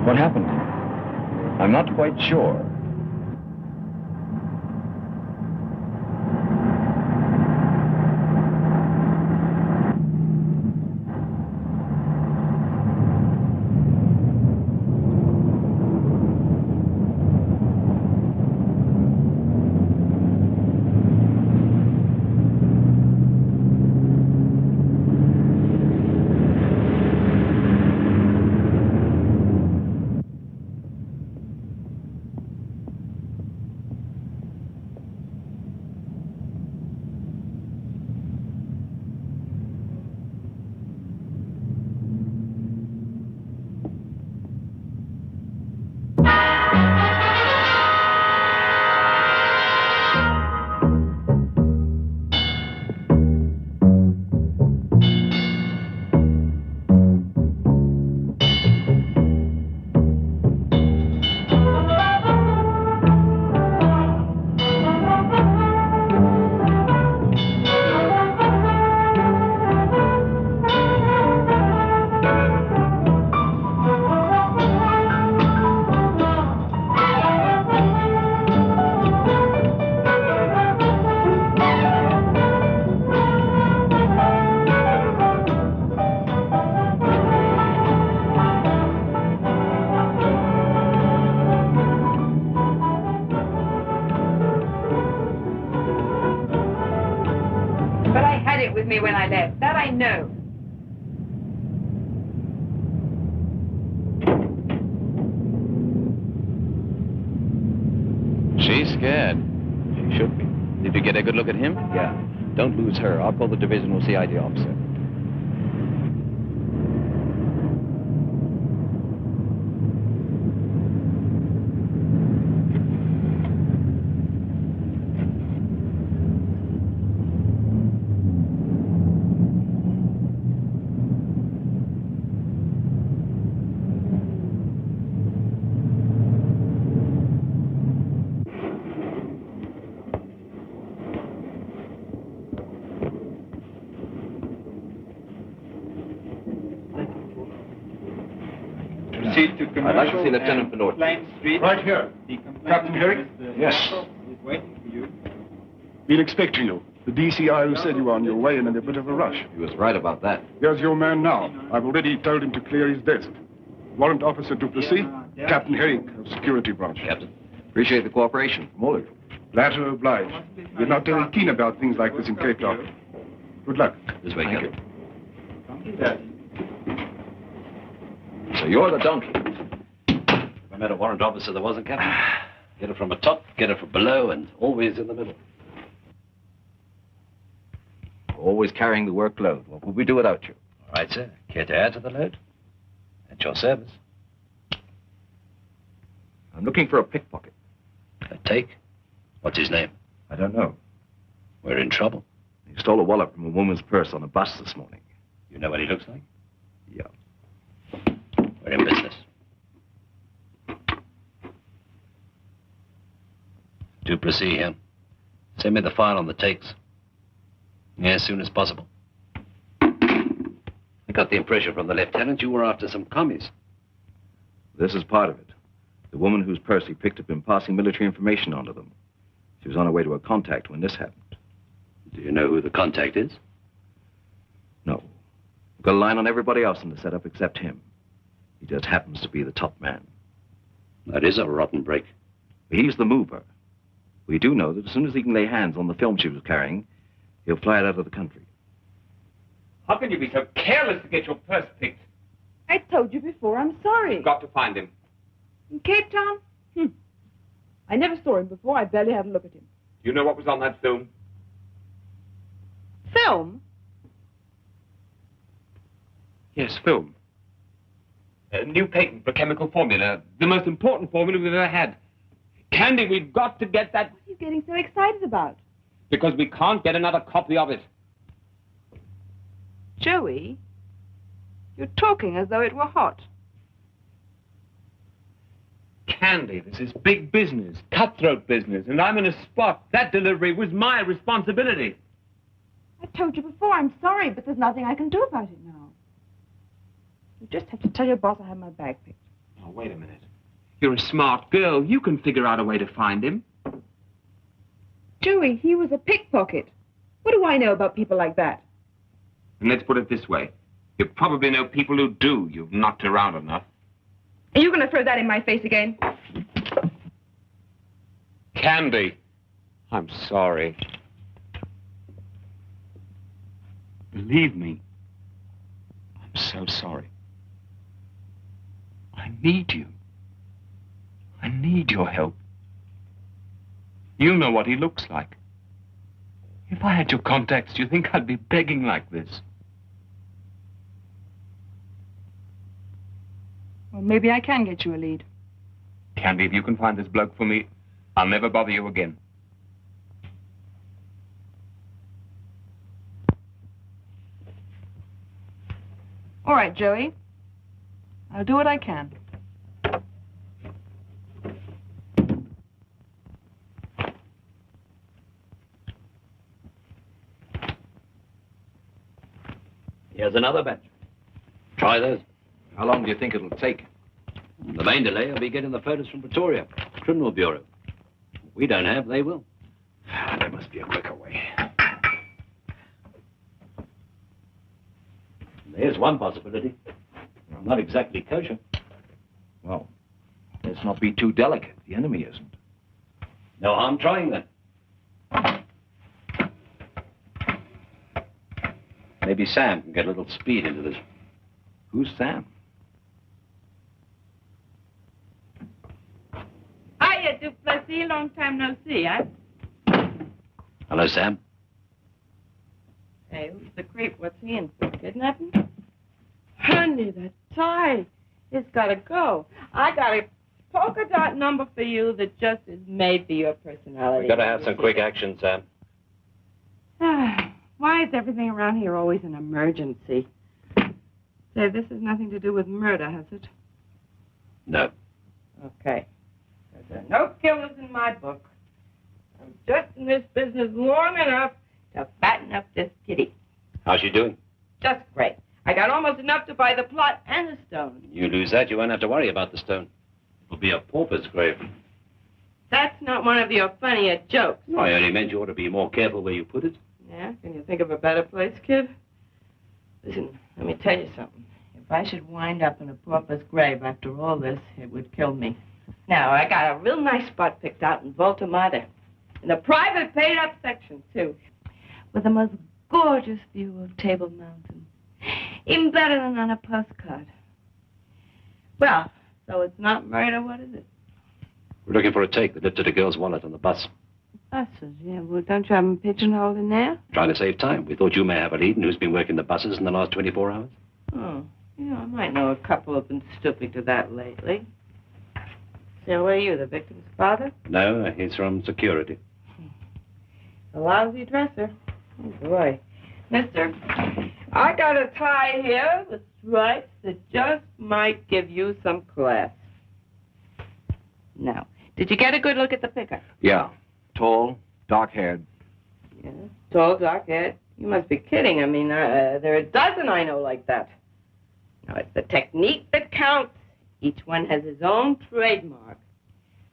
What happened? I'm not quite sure. With me when I left. That I know. She's scared. She should be. Did you get a good look at him? Yeah. Don't lose her. I'll call the divisional CID officer. I'd like to see Lieutenant Benoit. Right here. Captain Herrick? Yes. Been expecting you. The DCI who said you were on your way and in a bit of a rush. He was right about that. Here's your man now. I've already told him to clear his desk. Warrant Officer Duplessis, Captain Herrick of Security Branch. Captain, appreciate the cooperation from all of you. Glad to oblige. We're not very keen about things like this in Cape Town. Good luck. This way, Thank Captain. So you're the donkey. If I met a warrant officer that wasn't, Captain, get it from the top, get it from below, and always in the middle. Always carrying the workload. What would we do without you? All right, sir. Care to add to the load? At your service. I'm looking for a pickpocket. A take? What's his name? I don't know. We're in trouble. He stole a wallet from a woman's purse on a bus this morning. You know what he looks like? Yeah. We're in business. Duplessis here. Send me the file on the takes. Yeah, as soon as possible. I got the impression from the lieutenant you were after some commies. This is part of it. The woman whose purse he picked up in passing military information onto them. She was on her way to a contact when this happened. Do you know who the contact is? No. We've got a line on everybody else in the setup except him. He just happens to be the top man. That is a rotten break. He's the mover. We do know that as soon as he can lay hands on the film she was carrying, he'll fly it out of the country. How can you be so careless to get your purse picked? I told you before, I'm sorry. You've got to find him. In Cape Town? I never saw him before. I barely had a look at him. Do you know what was on that film? Film? Yes, film. A new patent for chemical formula. The most important formula we've ever had. Candy, we've got to get that... What are you getting so excited about? Because we can't get another copy of it. Joey, you're talking as though it were hot. Candy, this is big business, cutthroat business, and I'm in a spot. That delivery was my responsibility. I told you before, I'm sorry, but there's nothing I can do about it now. You just have to tell your boss I have my bag picked. Oh, wait a minute. You're a smart girl. You can figure out a way to find him. Joey, he was a pickpocket. What do I know about people like that? And let's put it this way. You probably know people who do. You've knocked around enough. Are you going to throw that in my face again? Candy. I'm sorry. Believe me, I'm so sorry. I need you. I need your help. You know what he looks like. If I had your contacts, do you think I'd be begging like this? Well, maybe I can get you a lead. Candy, if you can find this bloke for me, I'll never bother you again. All right, Joey. I'll do what I can. Here's another batch. Try those. How long do you think it'll take? The main delay will be getting the photos from Pretoria, Criminal Bureau. We don't have, they will. There must be a quicker way. There's one possibility. Not exactly kosher. Well, let's not be too delicate. The enemy isn't. No harm trying then. Maybe Sam can get a little speed into this. Who's Sam? Hiya, Duplessis. Long time no see, huh? Hello, Sam. Hey, who's the creep? What's he in for? Kidnapping? Honey, that tie. It's gotta go. I got a polka dot number for you that just is made for your personality. We gotta have some quick action, Sam. Why is everything around here always an emergency? Say, this has nothing to do with murder, has it? No. Okay. There are no killers in my book. I'm just in this business long enough to fatten up this kitty. How's she doing? Just great. I got almost enough to buy the plot and the stone. You lose that, you won't have to worry about the stone. It'll be a pauper's grave. That's not one of your funnier jokes. No, I only meant you ought to be more careful where you put it. Yeah? Can you think of a better place, kid? Listen, let me tell you something. If I should wind up in a pauper's grave after all this, it would kill me. Now, I got a real nice spot picked out in Voltamada. In the private paid-up section, too. With the most gorgeous view of Table Mountain. Even better than on a postcard. Well, so it's not murder, what is it? We're looking for a take that lifted a girl's wallet on the bus. Buses, yeah. Well, don't you have them pigeonholed in there? Trying to save time. We thought you may have a lead in who's been working the buses in the last 24 hours. Oh, yeah, I might know a couple who've been stooping to that lately. So, what are you, the victim's father? No, he's from security. A lousy dresser. Oh, boy. Mister, I got a tie here with stripes that just might give you some class. Now, did you get a good look at the picker? Yeah. Tall, dark-haired. Yeah, tall, dark-haired. You must be kidding. I mean, there are a dozen I know like that. Now, it's the technique that counts. Each one has his own trademark.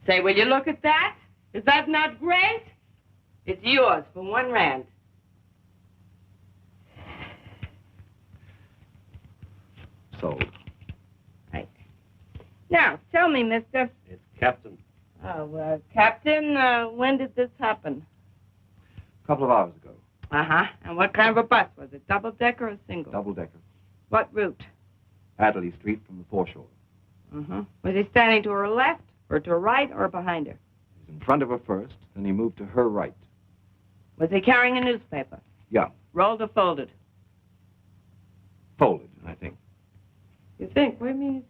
Say, will you look at that? Is that not great? It's yours for $1 rand. Sold. Right. Now, tell me, mister. It's Captain. Oh, Captain, when did this happen? A couple of hours ago. Uh-huh. And what kind of a bus? Was it double-decker or single? Double-decker. What route? Adderley Street from the foreshore. Uh-huh. Was he standing to her left, or to her right, or behind her? He was in front of her first, then he moved to her right. Was he carrying a newspaper? Yeah. Rolled or folded? Folded, I think. You think? What do you mean?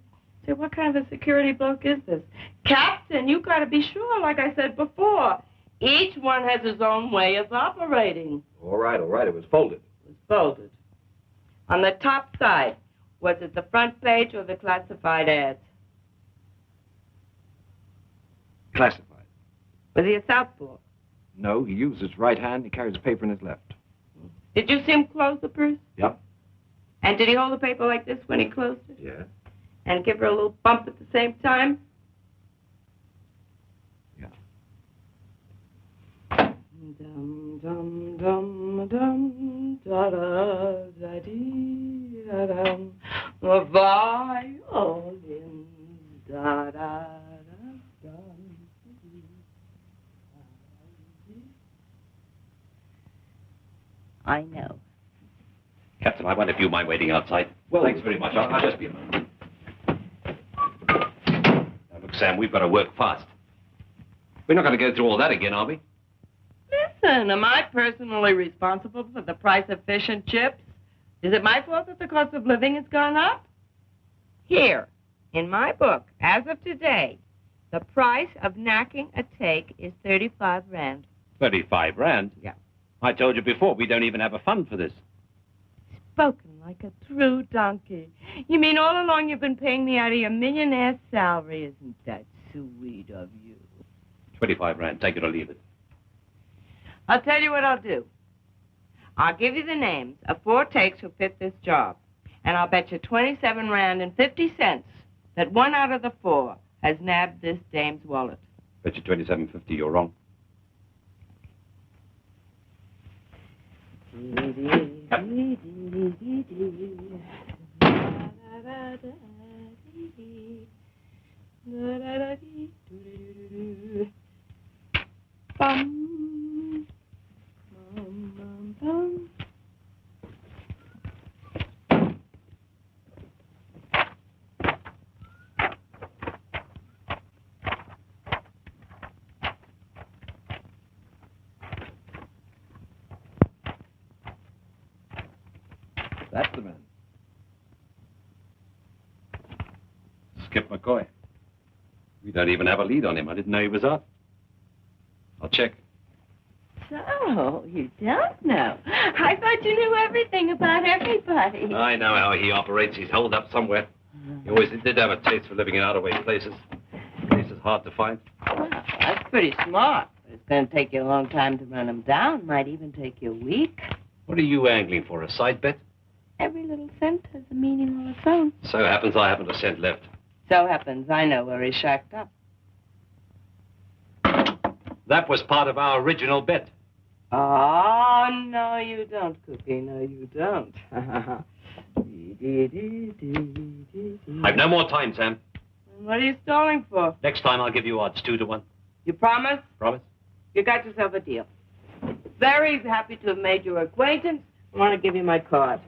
Say, what kind of a security bloke is this? Captain, you got to be sure, like I said before. Each one has his own way of operating. All right. It was folded. It was folded. On the top side, was it the front page or the classified ads? Classified. Was he a southpaw? No, he used his right hand. He carried his paper in his left. Did you see him close the purse? Yep. And did he hold the paper like this when he closed it? Yeah. and give her a little bump at the same time? Yeah. Dum dum dum dum da da da dee da dum. Violins da da da dum. I know. Captain, I wonder if you mind waiting outside. Well, thanks very much. I'll just be a moment. Now, look, Sam, we've got to work fast. We're not going to go through all that again, are we? Listen, am I personally responsible for the price of fish and chips? Is it my fault that the cost of living has gone up? Here, in my book, as of today, the price of knacking a take is 35 rand. 35 rand? Yeah. I told you before, we don't even have a fund for this. Spoken like a true donkey. You mean all along you've been paying me out of your millionaire's salary? Isn't that sweet of you? 25 rand, take it or leave it. I'll tell you what I'll do. I'll give you the names of 4 takes who fit this job. And I'll bet you 27 rand and 50 cents that 1 out of the 4 has nabbed this dame's wallet. Bet you 27.50 you're wrong. Bum, bum, bum, bum. That's the man. Skip McCoy. We don't even have a lead on him. I didn't know he was up. I'll check. So, you don't know. I thought you knew everything about everybody. I know how he operates. He's holed up somewhere. He always did have a taste for living in out-of-way places. Places hard to find. Well, that's pretty smart. But it's going to take you a long time to run him down. Might even take you a week. What are you angling for, a side bet? Every little cent has a meaning all its own. So happens I haven't a cent left. So happens I know where he's shacked up. That was part of our original bet. Oh, no, you don't, Cookie. No, you don't. I've no more time, Sam. What are you stalling for? Next time I'll give you odds 2 to 1. You promise? Promise? You got yourself a deal. Very happy to have made your acquaintance. I want to give you my card.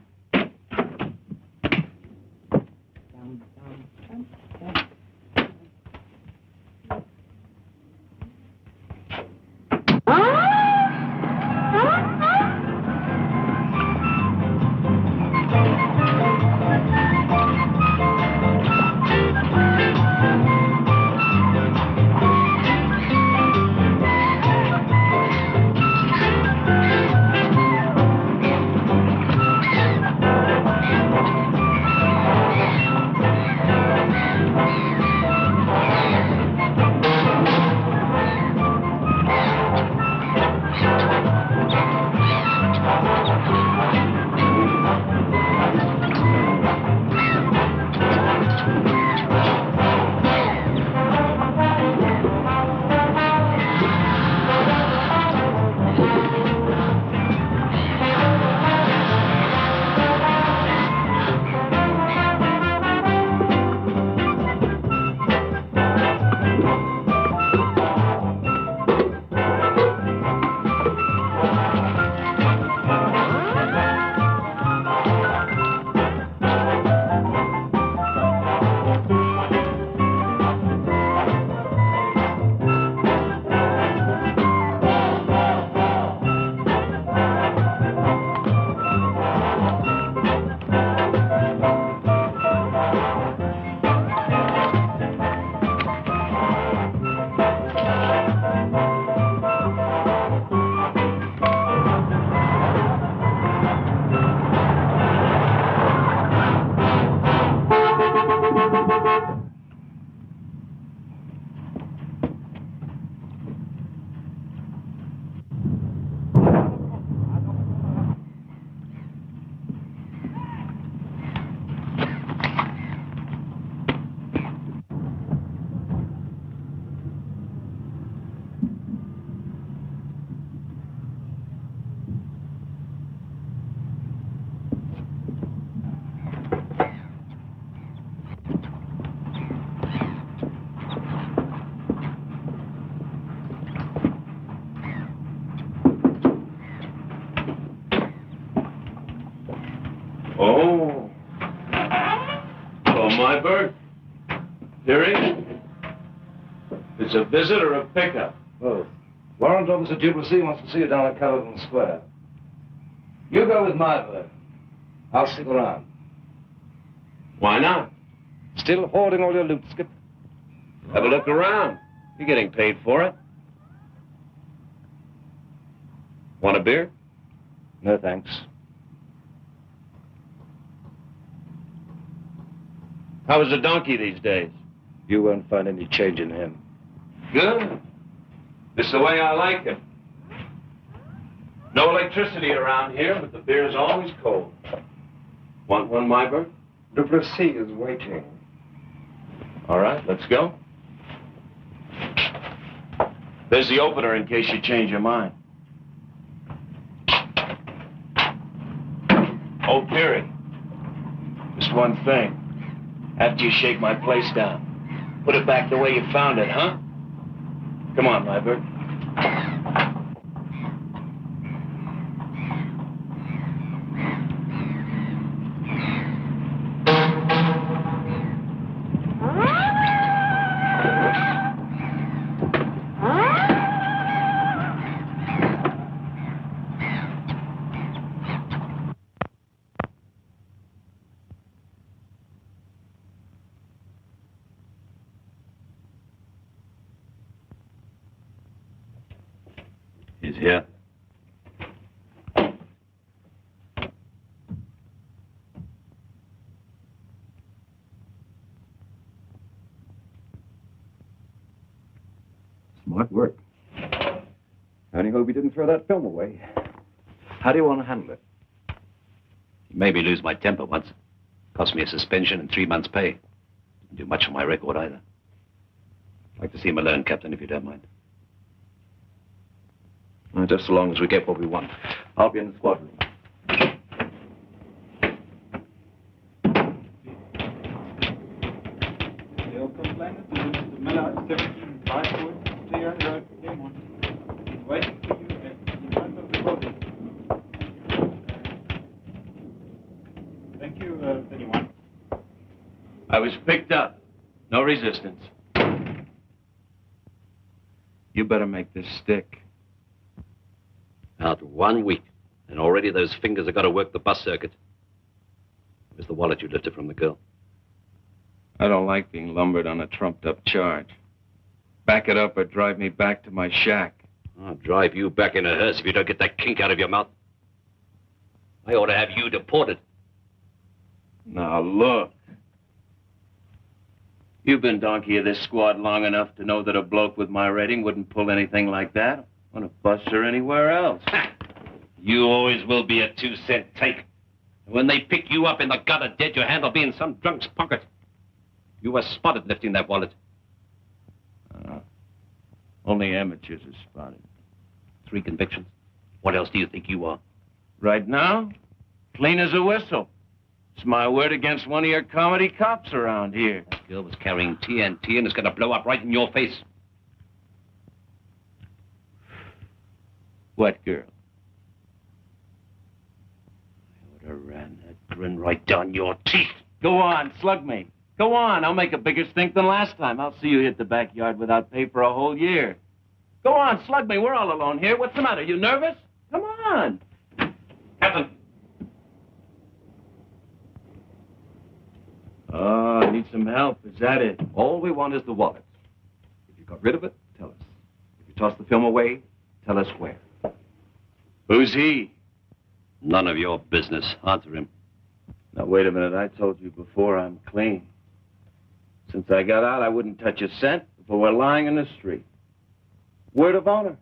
Oh. Hello, Myberg. Hearing? It's a visit or a pickup? Both. Warrant Officer Duplessis wants to see you down at Caliban Square. You go with Myberg. I'll stick around. Why not? Still hoarding all your loot, Skip? Have a look around. You're getting paid for it. Want a beer? No, thanks. How is the donkey these days? You won't find any change in him. Good. It's the way I like it. No electricity around here, but the beer's always cold. Want one, Myberg? Duplessis is waiting. All right, let's go. There's the opener in case you change your mind. Oh, Peary. Just one thing. After you shake my place down, put it back the way you found it, huh? Come on, Myberg. He's here. Smart work. I only hope he didn't throw that film away. How do you want to handle it? He made me lose my temper once. Cost me a suspension and 3 months' pay. Didn't do much for my record either. I'd like to see him alone, Captain, if you don't mind. Just so long as we get what we want. I'll be in the squad room. Your complainant is Miller 17 Blackwood, 300 Claymont. Waiting for you in front of the building. Thank you, anyone. I was picked up. No resistance. You better make this stick. Out 1 week, and already those fingers have got to work the bus circuit. Where's the wallet you lifted from the girl? I don't like being lumbered on a trumped-up charge. Back it up or drive me back to my shack. I'll drive you back in a hearse if you don't get that kink out of your mouth. I ought to have you deported. Now, look. You've been donkey of this squad long enough to know that a bloke with my rating wouldn't pull anything like that. Want to bust her anywhere else. You always will be a 2-cent take. And when they pick you up in the gutter dead, your hand will be in some drunk's pocket. You were spotted lifting that wallet. Only amateurs are spotted. 3 convictions. What else do you think you are? Right now, clean as a whistle. It's my word against one of your comedy cops around here. That girl was carrying TNT and it's going to blow up right in your face. What girl? I would have ran that grin right down your teeth. Go on, slug me. Go on, I'll make a bigger stink than last time. I'll see you hit the backyard without pay for a whole year. Go on, slug me. We're all alone here. What's the matter? You nervous? Come on. Captain. Oh, I need some help. Is that it? All we want is the wallet. If you got rid of it, tell us. If you tossed the film away, tell us where. Who's he? None of your business. Answer him. Now, wait a minute. I told you before I'm clean. Since I got out, I wouldn't touch a cent if I were lying in the street. Word of honor.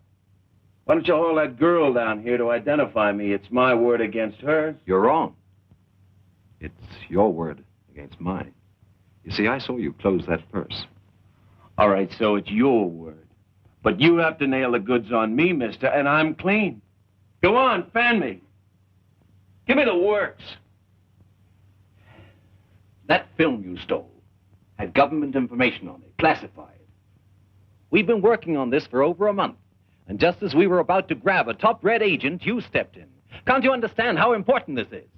Why don't you haul that girl down here to identify me? It's my word against hers. You're wrong. It's your word against mine. You see, I saw you close that purse. All right, so it's your word. But you have to nail the goods on me, mister, and I'm clean. Go on, fan me. Give me the works. That film you stole had government information on it, classified. We've been working on this for over a month. And just as we were about to grab a top red agent, you stepped in. Can't you understand how important this is?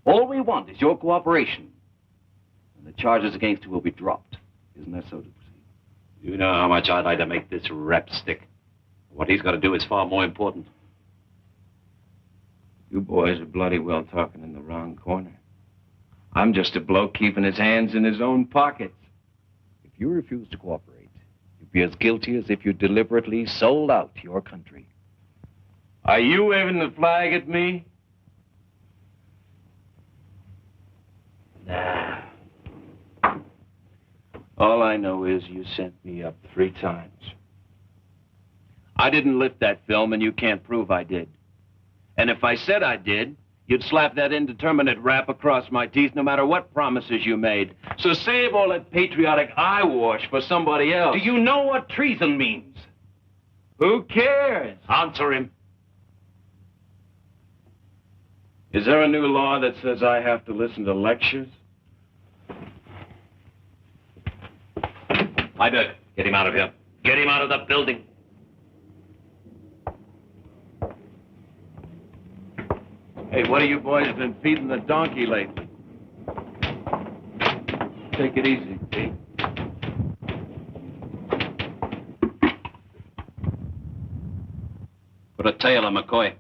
All we want is your cooperation. And the charges against you will be dropped. Isn't that so, Duplessis? You know how much I'd like to make this rap stick. What he's got to do is far more important. You boys are bloody well talking in the wrong corner. I'm just a bloke keeping his hands in his own pockets. If you refuse to cooperate, you'd be as guilty as if you deliberately sold out your country. Are you waving the flag at me? Nah. All I know is you sent me up 3 times. I didn't lift that film, and you can't prove I did. And if I said I did, you'd slap that indeterminate rap across my teeth no matter what promises you made. So save all that patriotic eyewash for somebody else. Do you know what treason means? Who cares? Answer him. Is there a new law that says I have to listen to lectures? Heiberg, get him out of here. Get him out of the building. Hey, what have you boys been feeding the donkey lately? Take it easy, Pete. Put a tail on McCoy.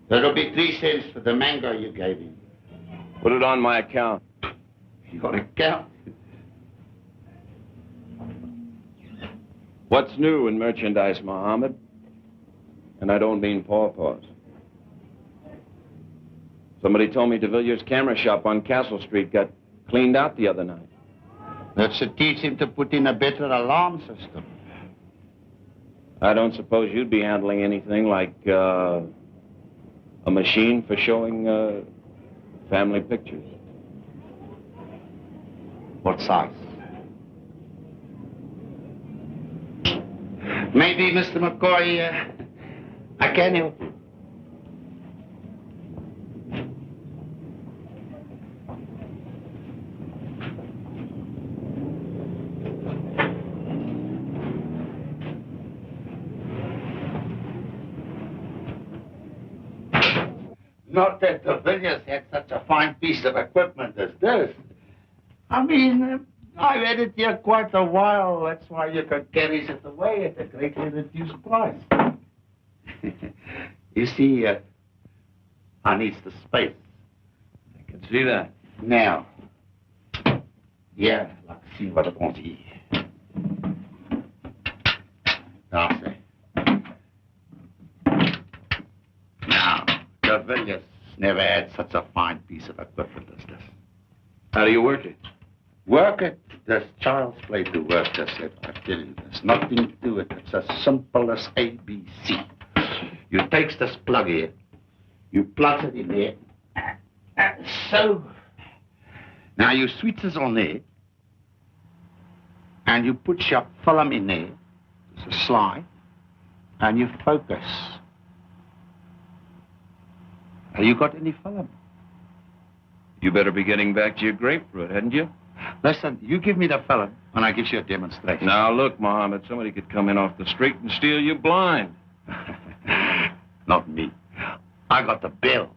That'll be 3 cents for the mango you gave him. Put it on my account. Your account? What's new in merchandise, Mohammed? And I don't mean pawpaws. Somebody told me de Villiers' camera shop on Castle Street got cleaned out the other night. That should teach him to put in a better alarm system. I don't suppose you'd be handling anything like, a machine for showing, family pictures. What size? Maybe, Mr. McCoy, I can help you. Not that the Villiers had such a fine piece of equipment as this. I mean, I've had it here quite a while. That's why you can carry it away at a greatly reduced price. You see, I need the space. I can see that. Now, yeah, like see what I want to eat. That's it. Now, the Villiers never had such a fine piece of equipment as this. How do you work it? Work it? There's child's play to work this. I tell you, there's nothing to it. It's as simple as ABC. You take this plug here, you plug it in there, so. Now you switch this on there, and you put your film in there. It's a slide, and you focus. Have you got any film? You better be getting back to your grapefruit, hadn't you? Listen, you give me the film, and I give you a demonstration. Now, look, Mohammed, somebody could come in off the street and steal you blind. Not me. I got the bill.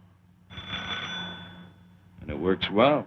And it works well.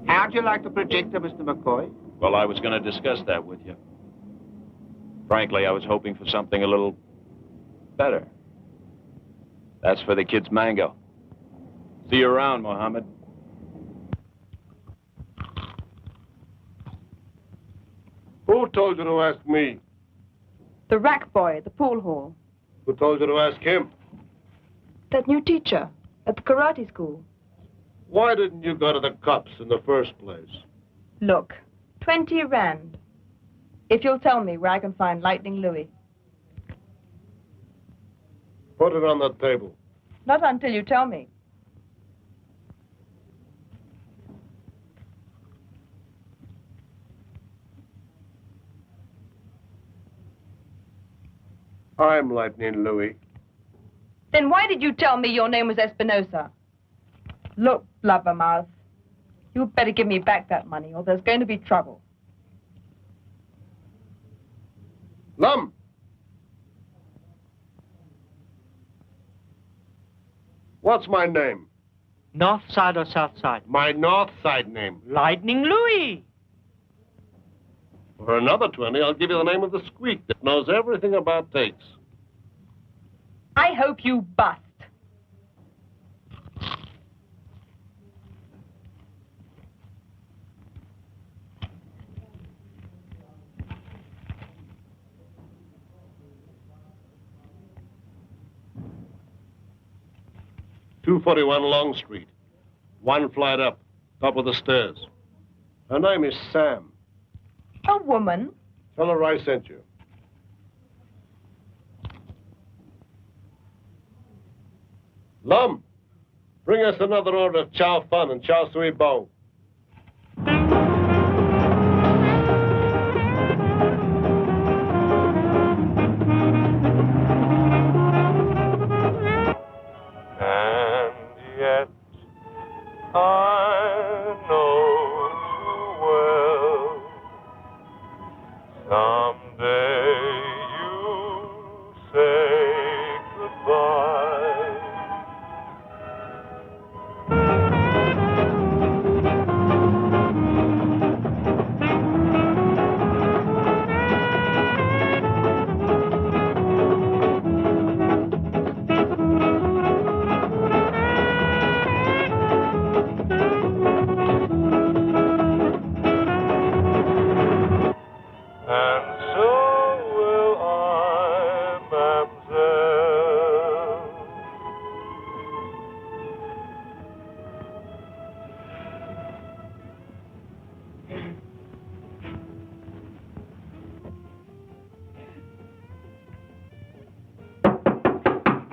How'd you like the projector, Mr. McCoy? Well, I was going to discuss that with you. Frankly, I was hoping for something a little better. That's for the kid's mango. See you around, Mohammed. Who told you to ask me? The rack boy at the pool hall. Who told you to ask him? That new teacher at the karate school. Why didn't you go to the cops in the first place? Look, 20 rand. If you'll tell me where I can find Lightning Louis. Put it on the table. Not until you tell me. I'm Lightning Louis. Then why did you tell me your name was Espinosa? Look, blubbermouth, you better give me back that money or there's going to be trouble. Lum! What's my name? North side or south side? My north side name. Lightning Louis. For another 20, I'll give you the name of the squeak that knows everything about takes. I hope you bust. .241 Long Street. One flight up, top of the stairs. Her name is Sam. A woman? Tell her I sent you. Lum, bring us another order of chow fun and chow sui bo. And yet I know too well someday you say goodbye. And so will I, mademoiselle.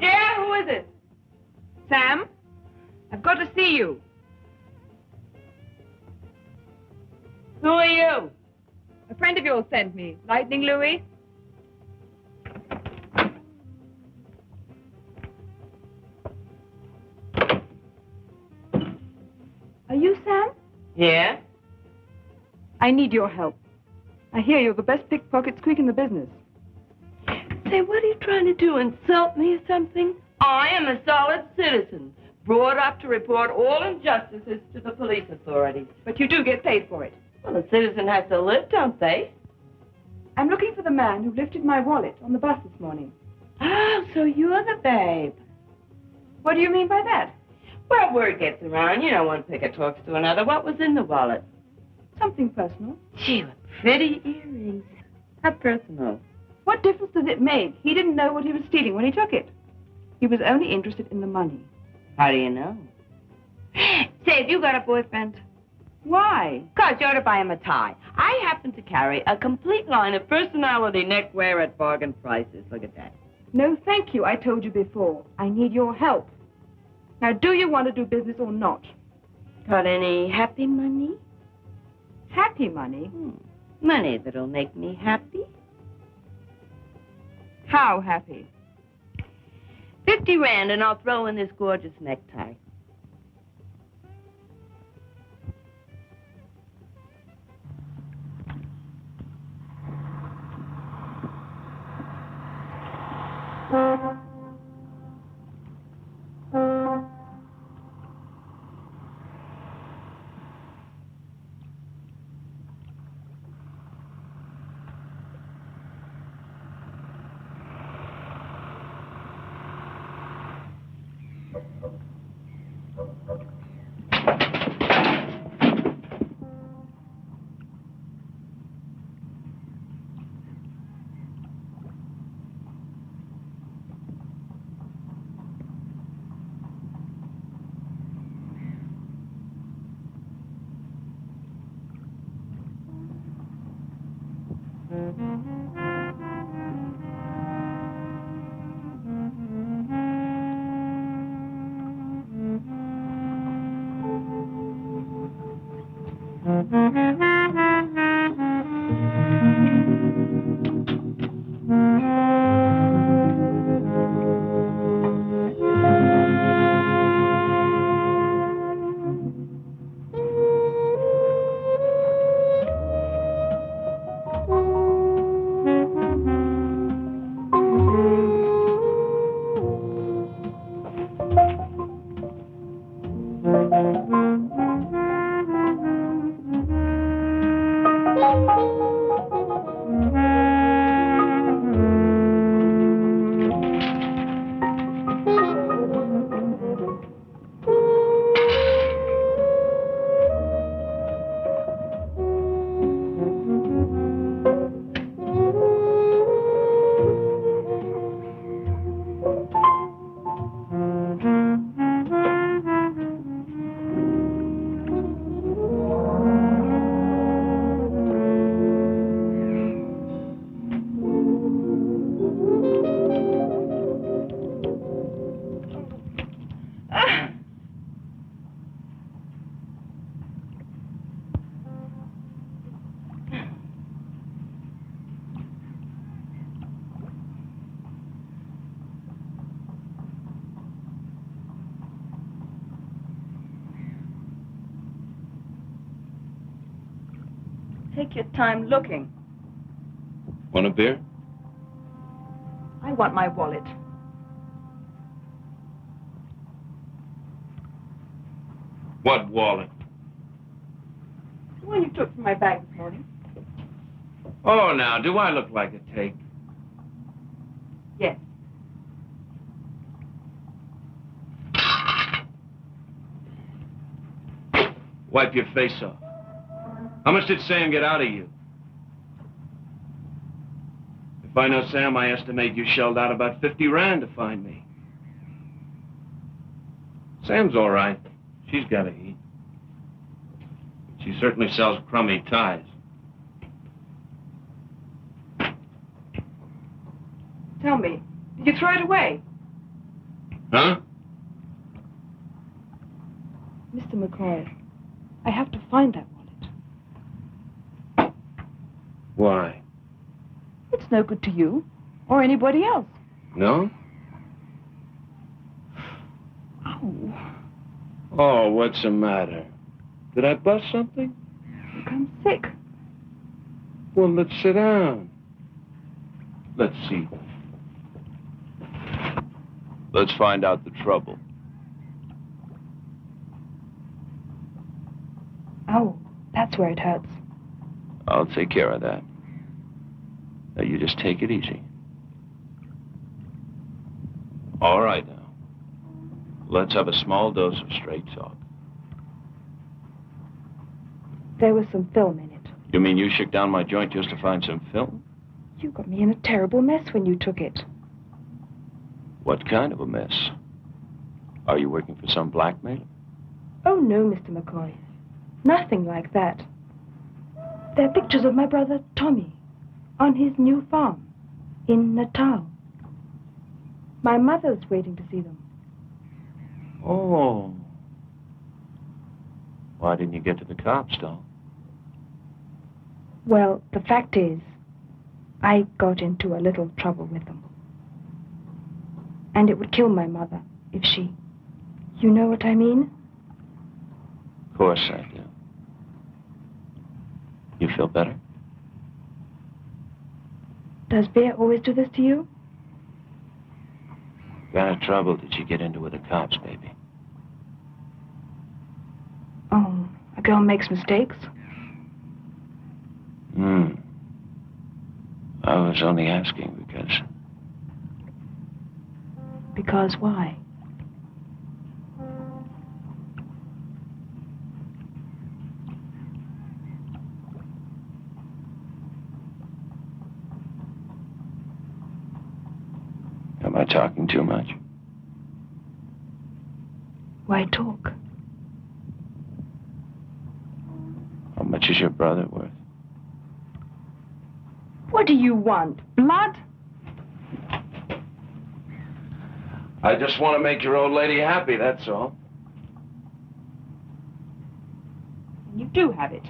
Yeah, who is it? Sam? I've got to see you. Who are you? A A friend of yours sent me. Lightning Louis? Are you Sam? Yeah? I need your help. I hear you're the best pickpocket squeak in the business. Say, what are you trying to do? Insult me or something? I am a solid citizen, brought up to report all injustices to the police authorities. But you do get paid for it. Well, a citizen has to live, don't they? I'm looking for the man who lifted my wallet on the bus this morning. Oh, so you're the babe. What do you mean by that? Well, word gets around. You know, one picker talks to another. What was in the wallet? Something personal. Gee, what pretty earrings. How personal. What difference does it make? He didn't know what he was stealing when he took it. He was only interested in the money. How do you know? Say, have you got a boyfriend? Why? 'Cause you ought to buy him a tie. I happen to carry a complete line of personality neckwear at bargain prices. Look at that. No, thank you. I told you before. I need your help. Now, do you want to do business or not? Got any happy money? Happy money? Money that'll make me happy? How happy? 50 rand and I'll throw in this gorgeous necktie. Take your time looking. Want a beer? I want my wallet. What wallet? The one you took from my bag this morning. Oh, now, do I look like a take? Yes. Wipe your face off. How much did Sam get out of you? If I know Sam, I estimate you shelled out about 50 rand to find me. Sam's all right. She's got to eat. She certainly sells crummy ties. Tell me, did you throw it away? Huh? Mr. McCoy, I have to find that wallet. Why? It's no good to you or anybody else. No? Oh, what's the matter? Did I bust something? I'm sick. Well, let's sit down. Let's see. Let's find out the trouble. Oh, that's where it hurts. I'll take care of that. Now, you just take it easy. All right, now. Let's have a small dose of straight talk. There was some film in it. You mean you shook down my joint just to find some film? You got me in a terrible mess when you took it. What kind of a mess? Are you working for some blackmailer? Oh, no, Mr. McCoy. Nothing like that. They're pictures of my brother Tommy on his new farm in Natal. My mother's waiting to see them. Oh. Why didn't you get to the cops, doll? Well, the fact is, I got into a little trouble with them. And it would kill my mother if she... You know what I mean? Of course I do. You feel better? Does Bear always do this to you? What kind of trouble did you get into with the cops, baby? Oh, a girl makes mistakes? I was only asking because... Because why? Am I talking too much? Why talk? How much is your brother worth? What do you want? Blood? I just want to make your old lady happy, that's all. You do have it.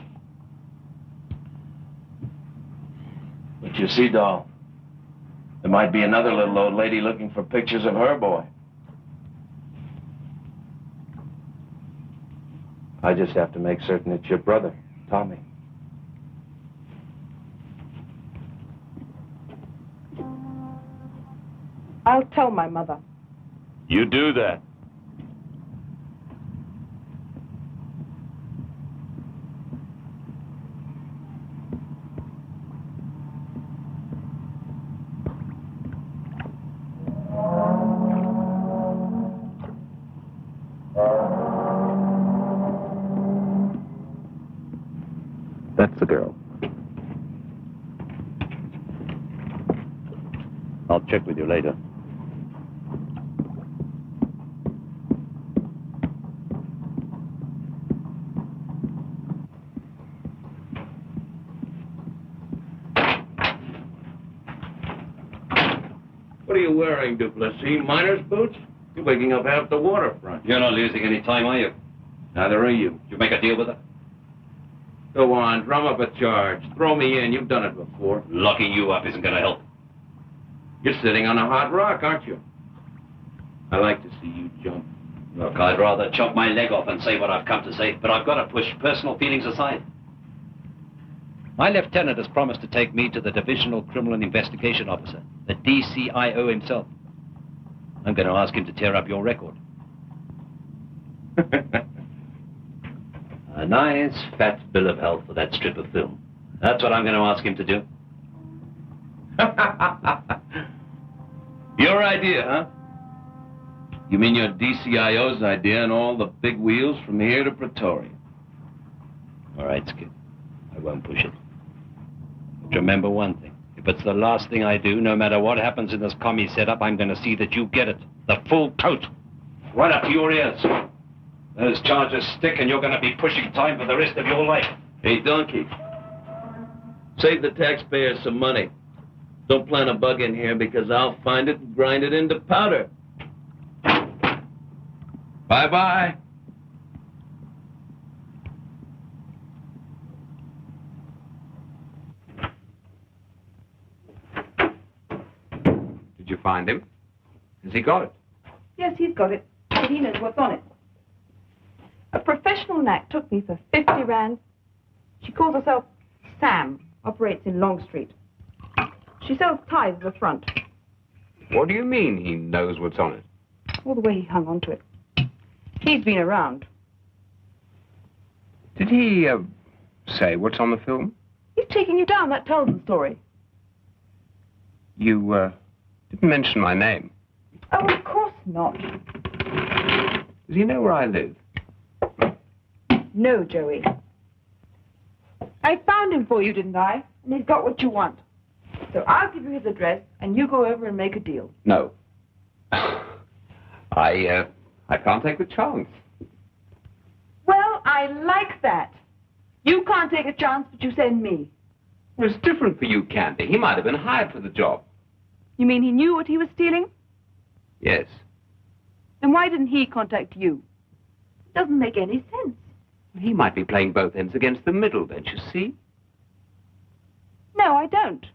But you see, doll, there might be another little old lady looking for pictures of her boy. I just have to make certain it's your brother, Tommy. I'll tell my mother. You do that. That's the girl. I'll check with you later. What are you wearing, Duplessis? Miner's boots? You're waking up half the waterfront. You're not losing any time, are you? Neither are you. Did you make a deal with her? Go on, drum up a charge. Throw me in. You've done it before. Locking you up isn't going to help. You're sitting on a hot rock, aren't you? I like to see you jump. Look, I'd rather chop my leg off and say what I've come to say, but I've got to push personal feelings aside. My lieutenant has promised to take me to the Divisional Criminal Investigation Officer, the DCIO himself. I'm going to ask him to tear up your record. A nice, fat bill of health for that strip of film. That's what I'm going to ask him to do. Your idea, huh? You mean your DCIO's idea and all the big wheels from here to Pretoria? All right, Skip. I won't push it. But remember one thing. If it's the last thing I do, no matter what happens in this commie setup, I'm going to see that you get it. The full coat. Right up to your ears. Those charges stick, and you're going to be pushing time for the rest of your life. Hey, donkey. Save the taxpayers some money. Don't plant a bug in here because I'll find it and grind it into powder. Bye-bye. find him. Has he got it? Yes, he's got it. But he knows what's on it. A professional knack took me for 50 rand. She calls herself Sam, operates in Long Street. She sells ties at the front. What do you mean he knows what's on it? All the way he hung on to it. He's been around. Did he, say what's on the film? He's taking you down. That tells the story. You, didn't mention my name. Oh, of course not. Does he know where I live? No, Joey. I found him for you, didn't I? And he's got what you want. So I'll give you his address, and you go over and make a deal. No. I can't take the chance. Well, I like that. You can't take a chance, but you send me. Well, it's different for you, Candy. He might have been hired for the job. You mean he knew what he was stealing? Yes. Then why didn't he contact you? It doesn't make any sense. He might be playing both ends against the middle, don't you see? No, I don't.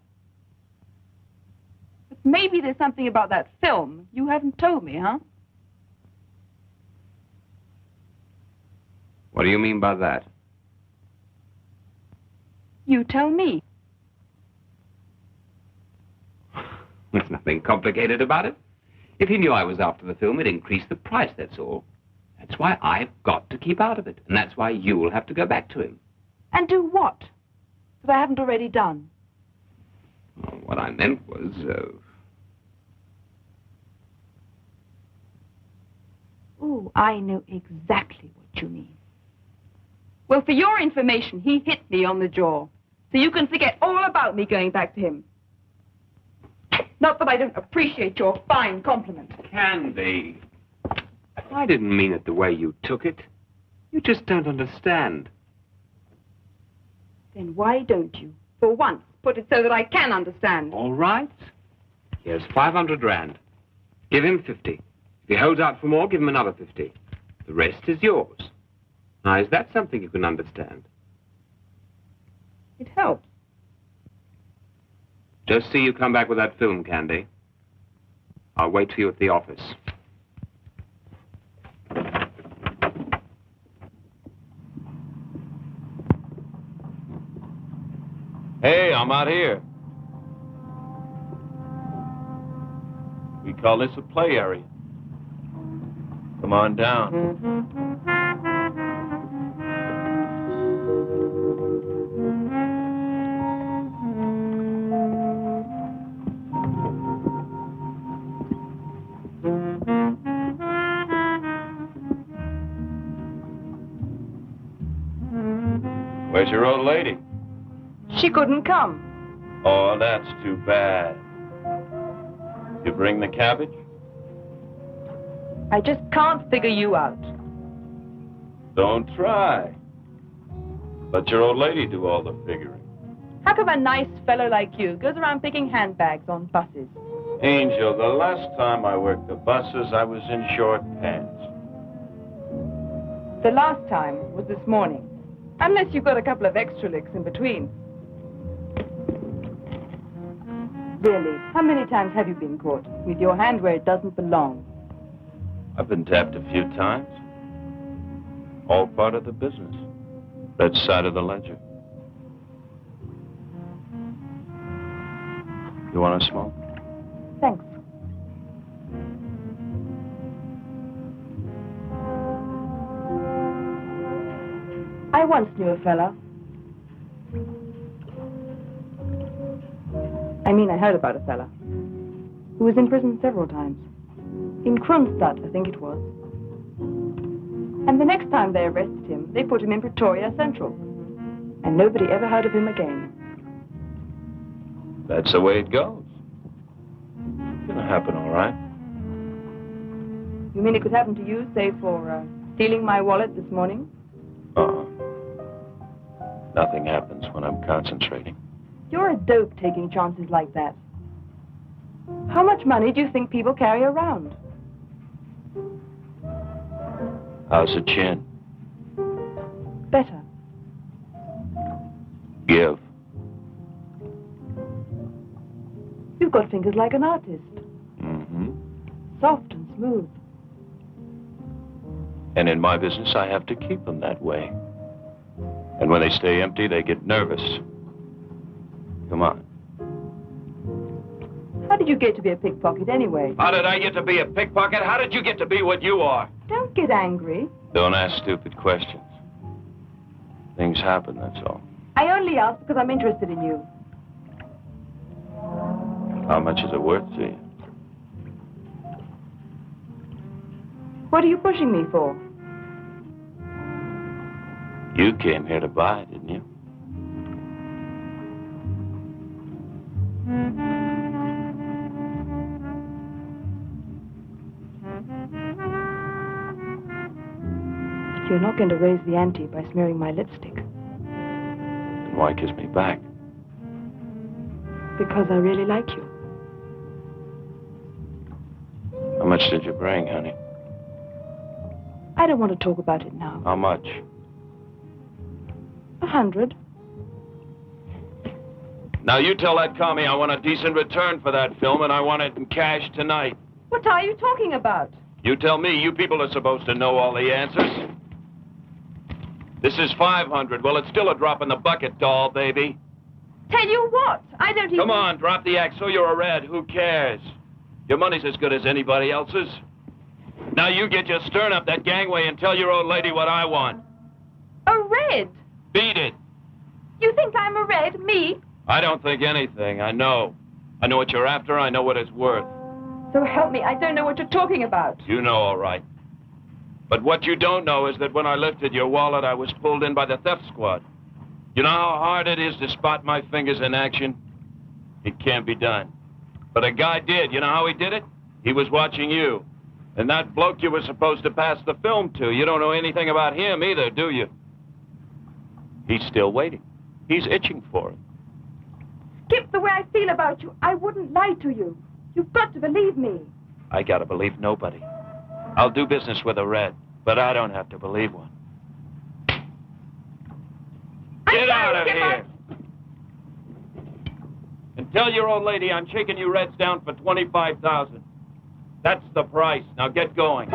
But maybe there's something about that film you haven't told me, huh? What do you mean by that? You tell me. There's nothing complicated about it. If he knew I was after the film, it'd increase the price, that's all. That's why I've got to keep out of it. And that's why you'll have to go back to him. And do what? That I haven't already done. Well, what I meant was, Oh, I know exactly what you mean. Well, for your information, he hit me on the jaw. So you can forget all about me going back to him. Not that I don't appreciate your fine compliment. Candy. I didn't mean it the way you took it. You just don't understand. Then why don't you, for once, put it so that I can understand? All right. Here's 500 rand. Give him 50. If he holds out for more, give him another 50. The rest is yours. Now, is that something you can understand? It helps. Just see you come back with that film, Candy. I'll wait for you at the office. Hey, I'm out here. We call this a play area. Come on down. Where's your old lady? She couldn't come. Oh, that's too bad. You bring the cabbage? I just can't figure you out. Don't try. Let your old lady do all the figuring. How come a nice fellow like you goes around picking handbags on buses? Angel, the last time I worked the buses, I was in short pants. The last time was this morning. Unless you've got a couple of extra licks in between. Really, how many times have you been caught with your hand where it doesn't belong? I've been tapped a few times. All part of the business. That side of the ledger. You want to smoke? Thanks. I once knew a fella. I heard about a fella who was in prison several times. In Kronstadt, I think it was. And the next time they arrested him, they put him in Pretoria Central. And nobody ever heard of him again. That's the way it goes. It's gonna happen, all right. You mean it could happen to you, say, for stealing my wallet this morning? Nothing happens when I'm concentrating. You're a dope taking chances like that. How much money do you think people carry around? How's the chin? Better. Give. You've got fingers like an artist. soft and smooth. And in my business, I have to keep them that way. And when they stay empty, they get nervous. Come on. How did you get to be a pickpocket anyway? How did I get to be a pickpocket? How did you get to be what you are? Don't get angry. Don't ask stupid questions. Things happen, that's all. I only ask because I'm interested in you. How much is it worth to you? What are you pushing me for? You came here to buy, didn't you? You're not going to raise the ante by smearing my lipstick. Then why kiss me back? Because I really like you. How much did you bring, honey? I don't want to talk about it now. How much? 100. Now you tell that commie I want a decent return for that film, and I want it in cash tonight. What are you talking about? You tell me. You people are supposed to know all the answers. This is 500. Well, it's still a drop in the bucket, doll, baby. Tell you what, I don't even... Come on, drop the act so you're a red. Who cares? Your money's as good as anybody else's. Now you get your stern up that gangway and tell your old lady what I want. A red? Beat it. You think I'm a red, me? I don't think anything. I know. I know what you're after. I know what it's worth. So help me, I don't know what you're talking about. You know all right. But what you don't know is that when I lifted your wallet, I was pulled in by the theft squad. You know how hard it is to spot my fingers in action? It can't be done. But a guy did. You know how he did it? He was watching you. And that bloke you were supposed to pass the film to. You don't know anything about him either, do you? He's still waiting. He's itching for it. Skip, the way I feel about you, I wouldn't lie to you. You've got to believe me. I gotta believe nobody. I'll do business with a red, but I don't have to believe one. Get out of here! And tell your old lady I'm shaking you reds down for $25,000. That's the price. Now get going.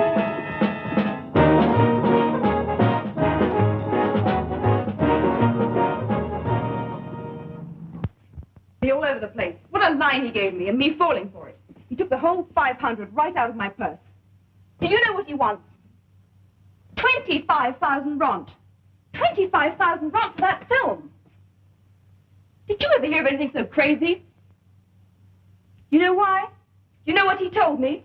Be all over the place. What a line he gave me, and me falling for it. He took the whole 500 right out of my purse. Do you know what he wants? 25,000 ront. 25,000 ront for that film. Did you ever hear of anything so crazy? You know why? You know what he told me?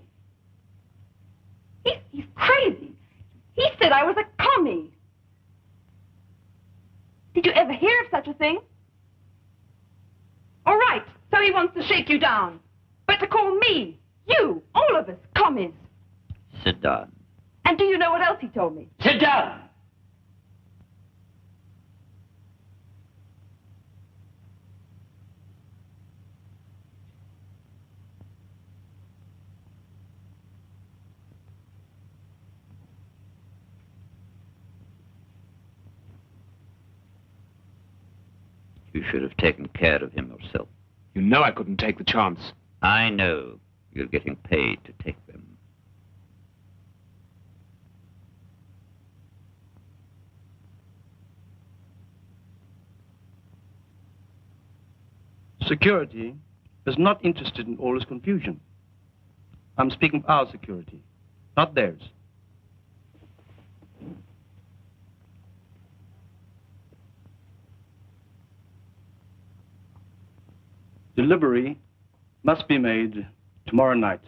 He's crazy. He said I was a commie. Did you ever hear of such a thing? All right, so he wants to shake you down. But to call me, you, all of us, commies. Sit down. And do you know what else he told me? Sit down! You should have taken care of him yourself. You know I couldn't take the chance. I know. You're getting paid to take them. Security is not interested in all this confusion. I'm speaking of our security, not theirs. Delivery must be made tomorrow night.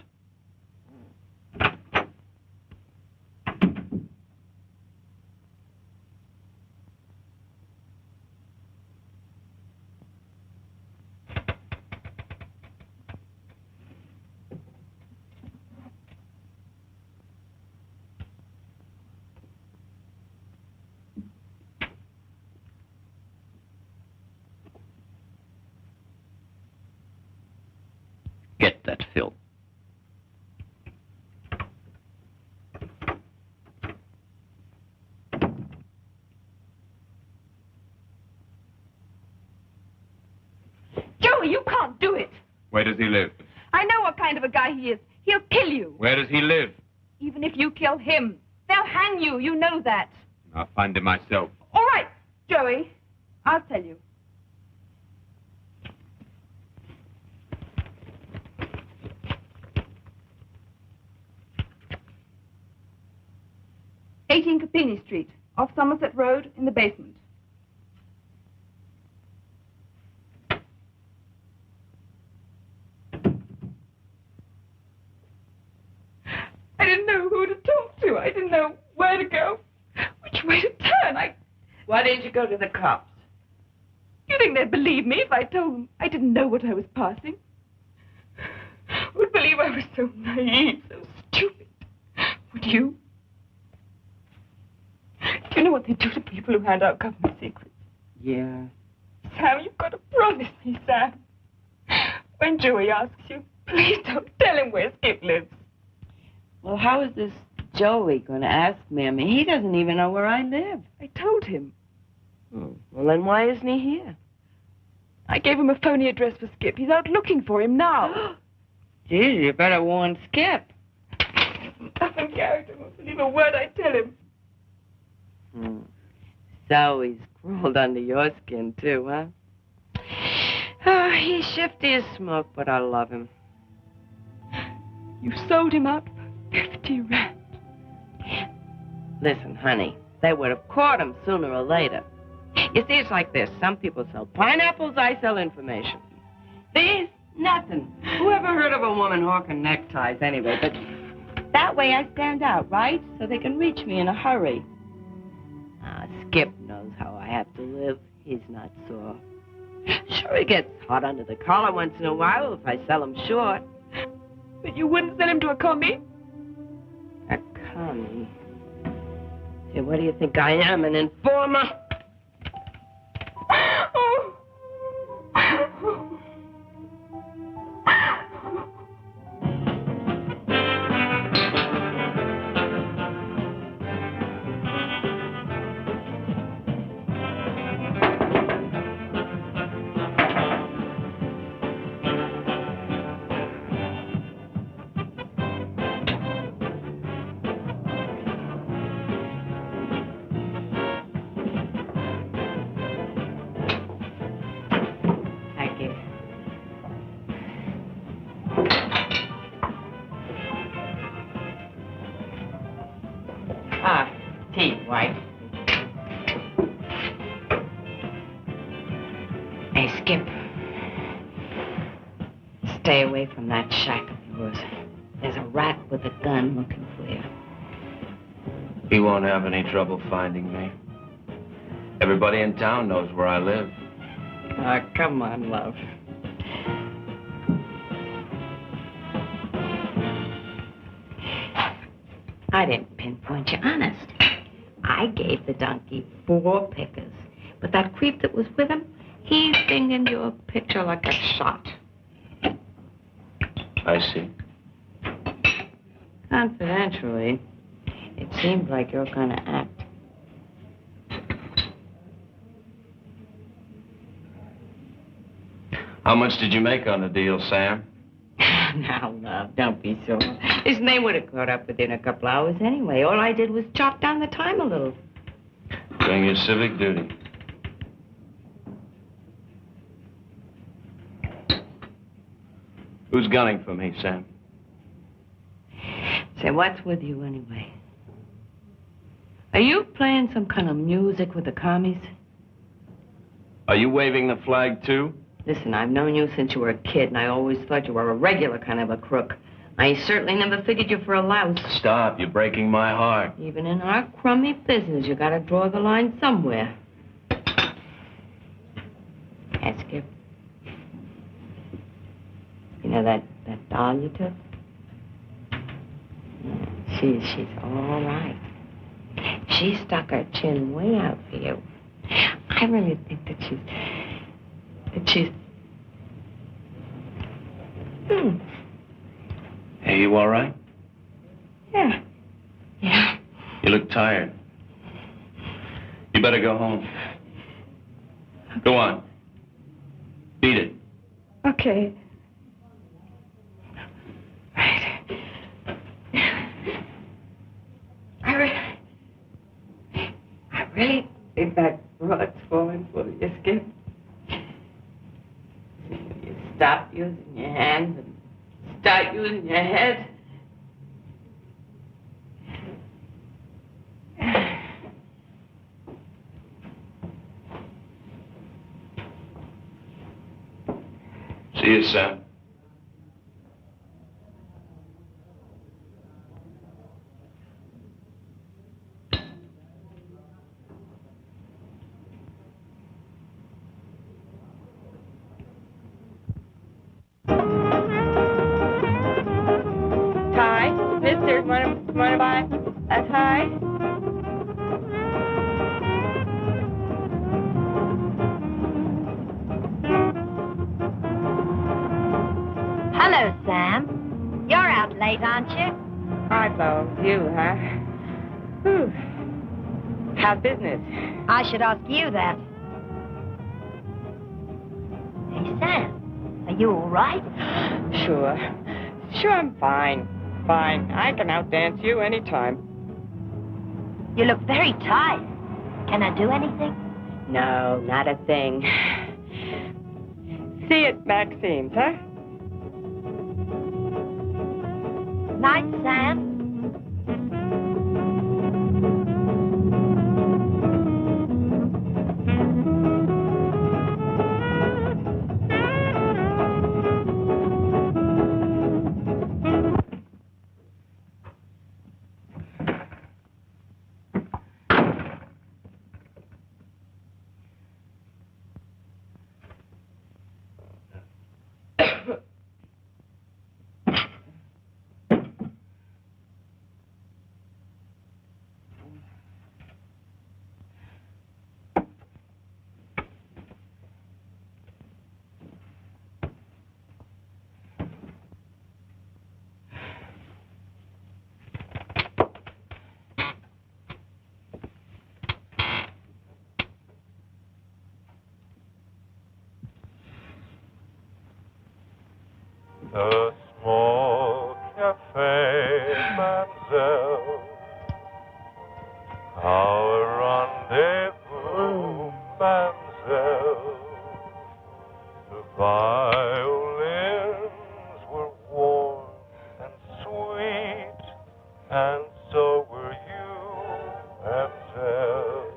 Get that film. Joey, you can't do it. Where does he live? I know what kind of a guy he is. He'll kill you. Where does he live? Even if you kill him, they'll hang you. You know that. I'll find him myself. All right, Joey. I'll tell you. "18 Capini Street, off Somerset Road, in the basement." I didn't know who to talk to. I didn't know where to go, which way to turn. Why didn't you go to the cops? You think they'd believe me if I told them I didn't know what I was passing? Would believe I was so naive, so stupid. Would you? Do you know what they do to people who hand out government secrets? Yeah. Sam, you've got to promise me, Sam. When Joey asks you, please don't tell him where Skip lives. Well, how is this Joey going to ask me? I mean, he doesn't even know where I live. I told him. Well, then why isn't he here? I gave him a phony address for Skip. He's out looking for him now. Gee, you better warn Skip. Up in character, won't believe a word I tell him. So he's crawled under your skin, too, huh? Oh, he's shifty as smoke, but I love him. You sold him out for 50 rand. Listen, honey, they would have caught him sooner or later. You see, it's like this. Some people sell pineapples, I sell information. These, nothing. Who ever heard of a woman hawking neckties anyway? But that way I stand out, right? So they can reach me in a hurry. Skip knows how I have to live. He's not sore. Sure, he gets hot under the collar once in a while if I sell him short. But you wouldn't sell him to a commie? A commie? Hey, what do you think I am, an informer? Oh. Tea, White. Hey, Skip. Stay away from that shack of yours. There's a rat with a gun looking for you. He won't have any trouble finding me. Everybody in town knows where I live. Oh, come on, love. I didn't pinpoint you, honest. I gave the donkey 4 pickers. But that creep that was with him, he fingered your picture like a shot. I see. Confidentially, it seems like you're going to act. How much did you make on the deal, Sam? Now, love, don't be sore. His name would have caught up within a couple hours anyway. All I did was chop down the time a little. Doing your civic duty. Who's gunning for me, Sam? Say, what's with you anyway? Are you playing some kind of music with the commies? Are you waving the flag, too? Listen, I've known you since you were a kid, and I always thought you were a regular kind of a crook. I certainly never figured you for a louse. Stop, you're breaking my heart. Even in our crummy business, you gotta draw the line somewhere. Hey, Skip. You know that doll you took? Yeah, she's all right. She stuck her chin way out for you. I really think that she's... Hey, you all right? Yeah. Yeah. You look tired. You better go home. Go on. Beat it. Okay. Right. really think that bullet's falling for your skin? You stop using your hands and start using your head. See you, Sam. Ty, mister, wanna buy a tie? Hello, Sam. You're out late, aren't you? I thought it was you, huh? Whew. How's business? I should ask you that. Hey, Sam, are you all right? Sure. Sure, I'm fine. Fine. I can outdance you anytime. You look very tired. Can I do anything? No, not a thing. See you at Maxine's, huh? Night, Sam. The small cafe, mademoiselle. Our rendezvous, mademoiselle. The violins were warm and sweet, and so were you, mademoiselle.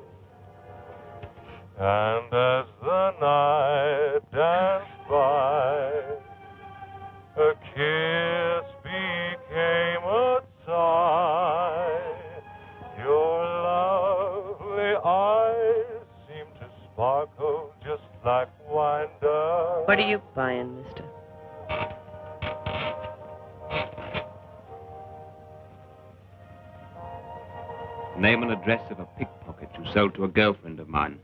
And as the night danced by, a kiss became a sigh. Your lovely eyes seemed to sparkle just like wine does. What are you buying, mister? Name and address of a pickpocket you sold to a girlfriend of mine.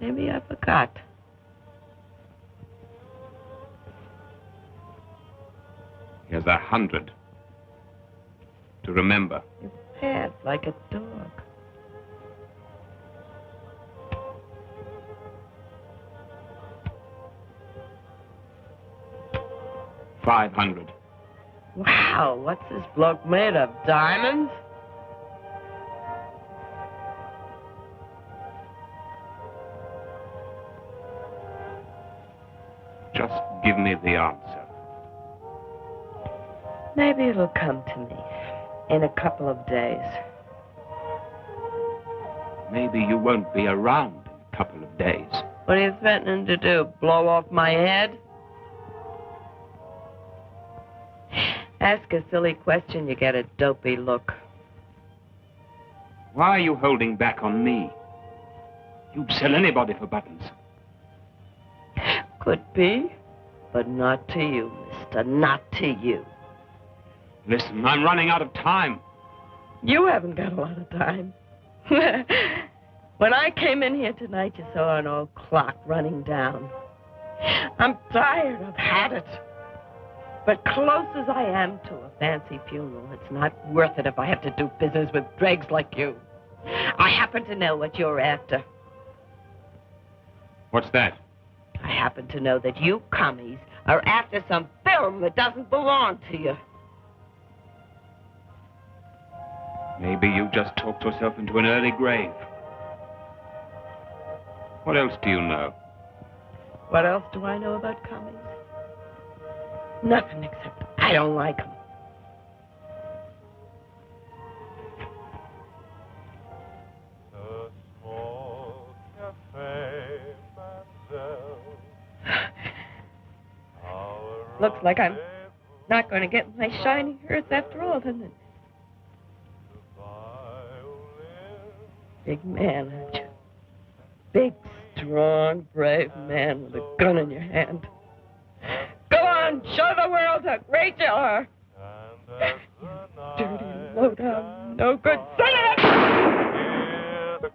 Maybe I forgot. Here's 100. To remember. Your pants like a dog. $500. Wow, what's this bloke made of? Diamonds? Just give me the answer. Maybe it'll come to me in a couple of days. Maybe you won't be around in a couple of days. What are you threatening to do? Blow off my head? Ask a silly question, you get a dopey look. Why are you holding back on me? You'd sell anybody for buttons. Could be, but not to you, mister. Not to you. Listen, I'm running out of time. You haven't got a lot of time. When I came in here tonight, you saw an old clock running down. I'm tired. I've had it. But close as I am to a fancy funeral, it's not worth it if I have to do business with dregs like you. I happen to know what you're after. What's that? I happen to know that you commies are after some film that doesn't belong to you. Maybe you just talked yourself into an early grave. What else do you know? What else do I know about commies? Nothing except I don't like them. Looks like I'm not going to get my shiny earth after all, doesn't it? Big man, aren't you? Big, strong, brave man with a gun in your hand. Go on, show the world how great you are. You dirty, low-down, no good son of a...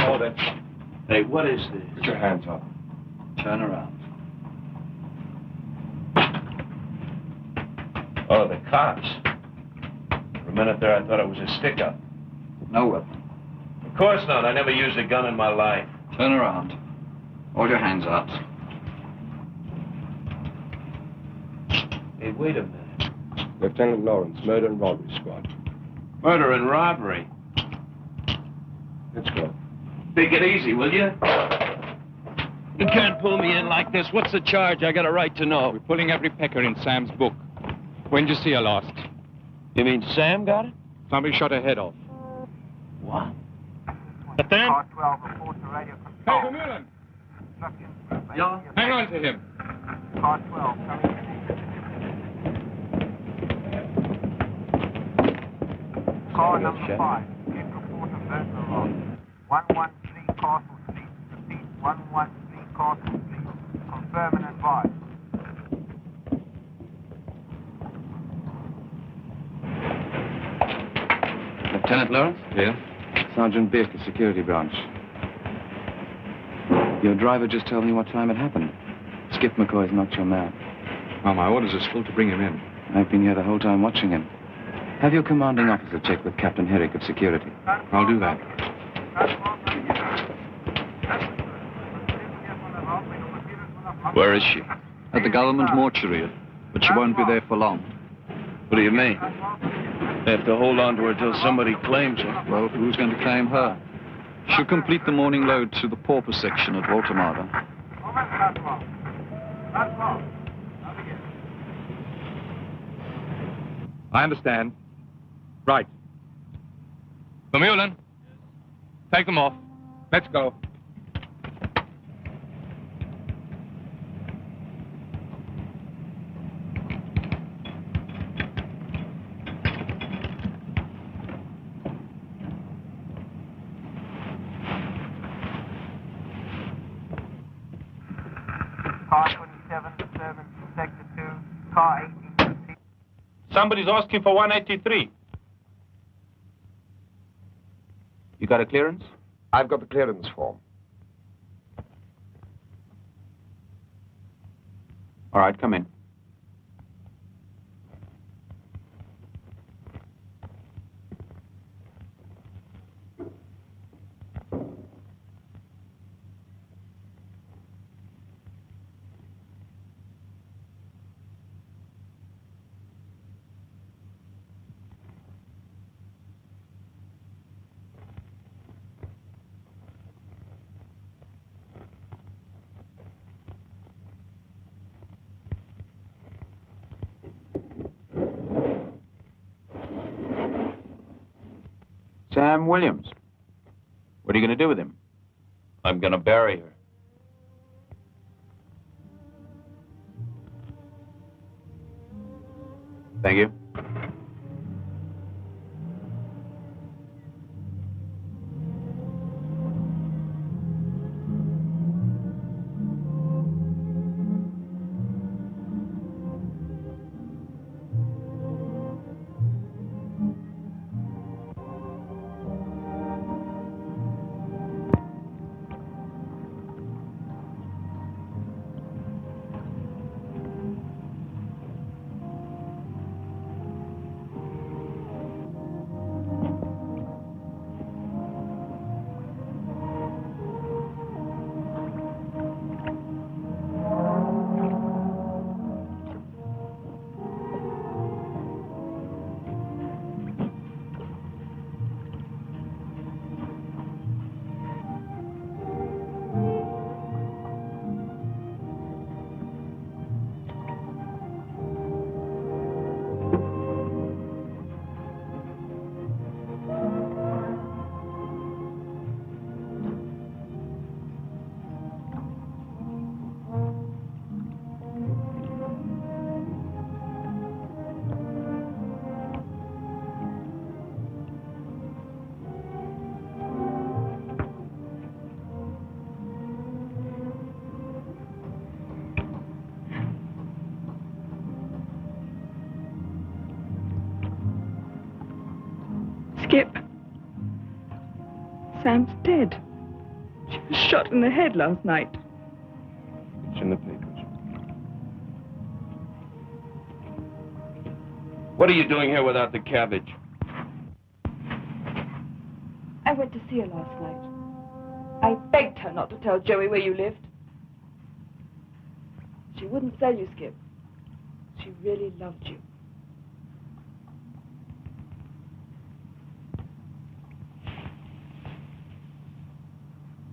Hold it. Hey, what is this? Put your hands up. Turn around. Oh, the cops. For a minute there, I thought it was a stick-up. No weapon. Of course not. I never used a gun in my life. Turn around. Hold your hands out. Hey, wait a minute. Lieutenant Lawrence, murder and robbery squad. Murder and robbery. Let's go. Take it easy, will you? You can't pull me in like this. What's the charge? I got a right to know. We're pulling every pecker in Sam's book. When'd you see her last? You mean Sam got it? Somebody shot her head off. What? Lieutenant? Hey, Vermeulen! Hang on to him. Car 12, coming in. Car number 5, get report of burglar loss. 113 Castle Street. Repeat, 113 Castle Street. Confirm and advise. Lieutenant Lawrence? Yeah? Sergeant Baker, Security Branch. Your driver just told me what time it happened. Skip McCoy's knocked your man. Well, my orders are still to bring him in. I've been here the whole time watching him. Have your commanding officer check with Captain Herrick of Security. I'll do that. Where is she? At the government mortuary, but she won't be there for long. What do you mean? They have to hold on to her till somebody claims her. Well, who's going to claim her? She'll complete the morning load to the pauper section at Waltermada. I understand. Right. Vermeulen, take them off. Let's go. Car 27, servant to Sector 2, car 18. Somebody's asking for 183. You got a clearance? I've got the clearance form. All right, come in. Sam Williams. What are you going to do with him? I'm going to bury her. Thank you. Skip. Sam's dead. She was shot in the head last night. It's in the papers. What are you doing here without the cabbage? I went to see her last night. I begged her not to tell Joey where you lived. She wouldn't sell you, Skip. She really loved you.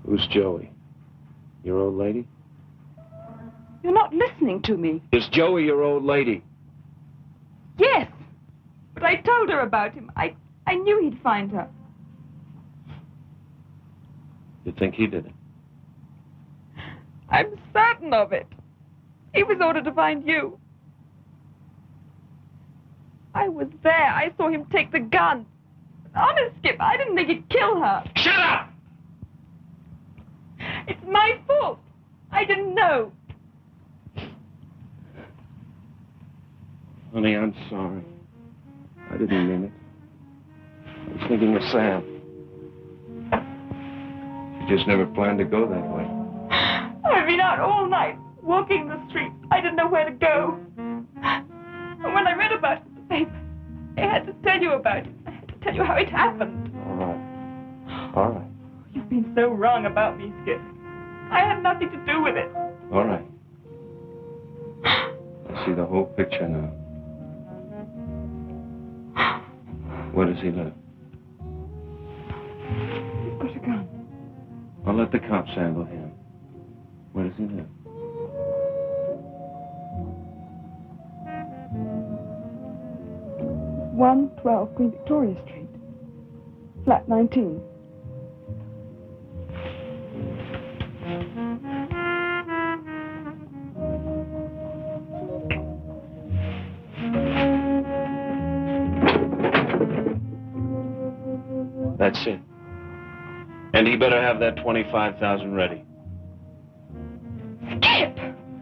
Who's Joey? Your old lady? You're not listening to me. Is Joey your old lady? Yes, but I told her about him. I knew he'd find her. You think he did it? I'm certain of it. He was ordered to find you. I was there. I saw him take the gun. Honest, Skip, I didn't think he'd kill her. Shut up! It's my fault. I didn't know. Honey, I'm sorry. I didn't mean it. I was thinking of Sam. She just never planned to go that way. I've been out all night, walking the street. I didn't know where to go. And when I read about it in the paper, I had to tell you about it. I had to tell you how it happened. All right. All right. You've been so wrong about me, Skip. I had nothing to do with it. All right. I see the whole picture now. Where does he live? He's got a gun. I'll let the cops handle him. Where does he live? It's 112 Queen Victoria Street. Flat 19. That's it. And he better have that 25,000 ready. Skip!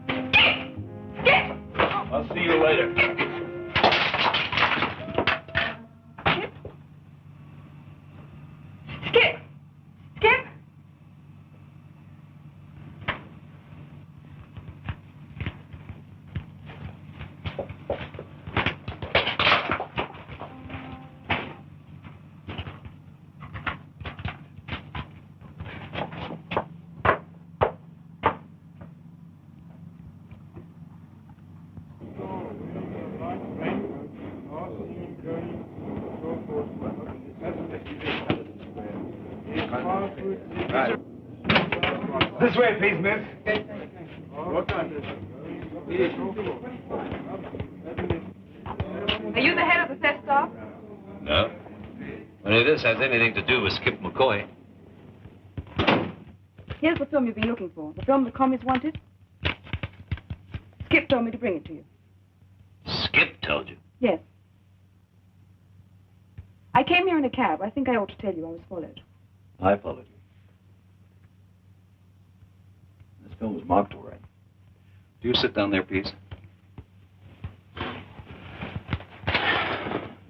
Skip! Skip! I'll see you later. Skip! Skip! This way, please, miss. Are you the head of the test staff? No. Only this has anything to do with Skip McCoy. Here's the film you've been looking for. The film the commies wanted. Skip told me to bring it to you. Skip told you? Yes. I came here in a cab. I think I ought to tell you I was followed. I followed you. This film was marked all right. Do you sit down there, please?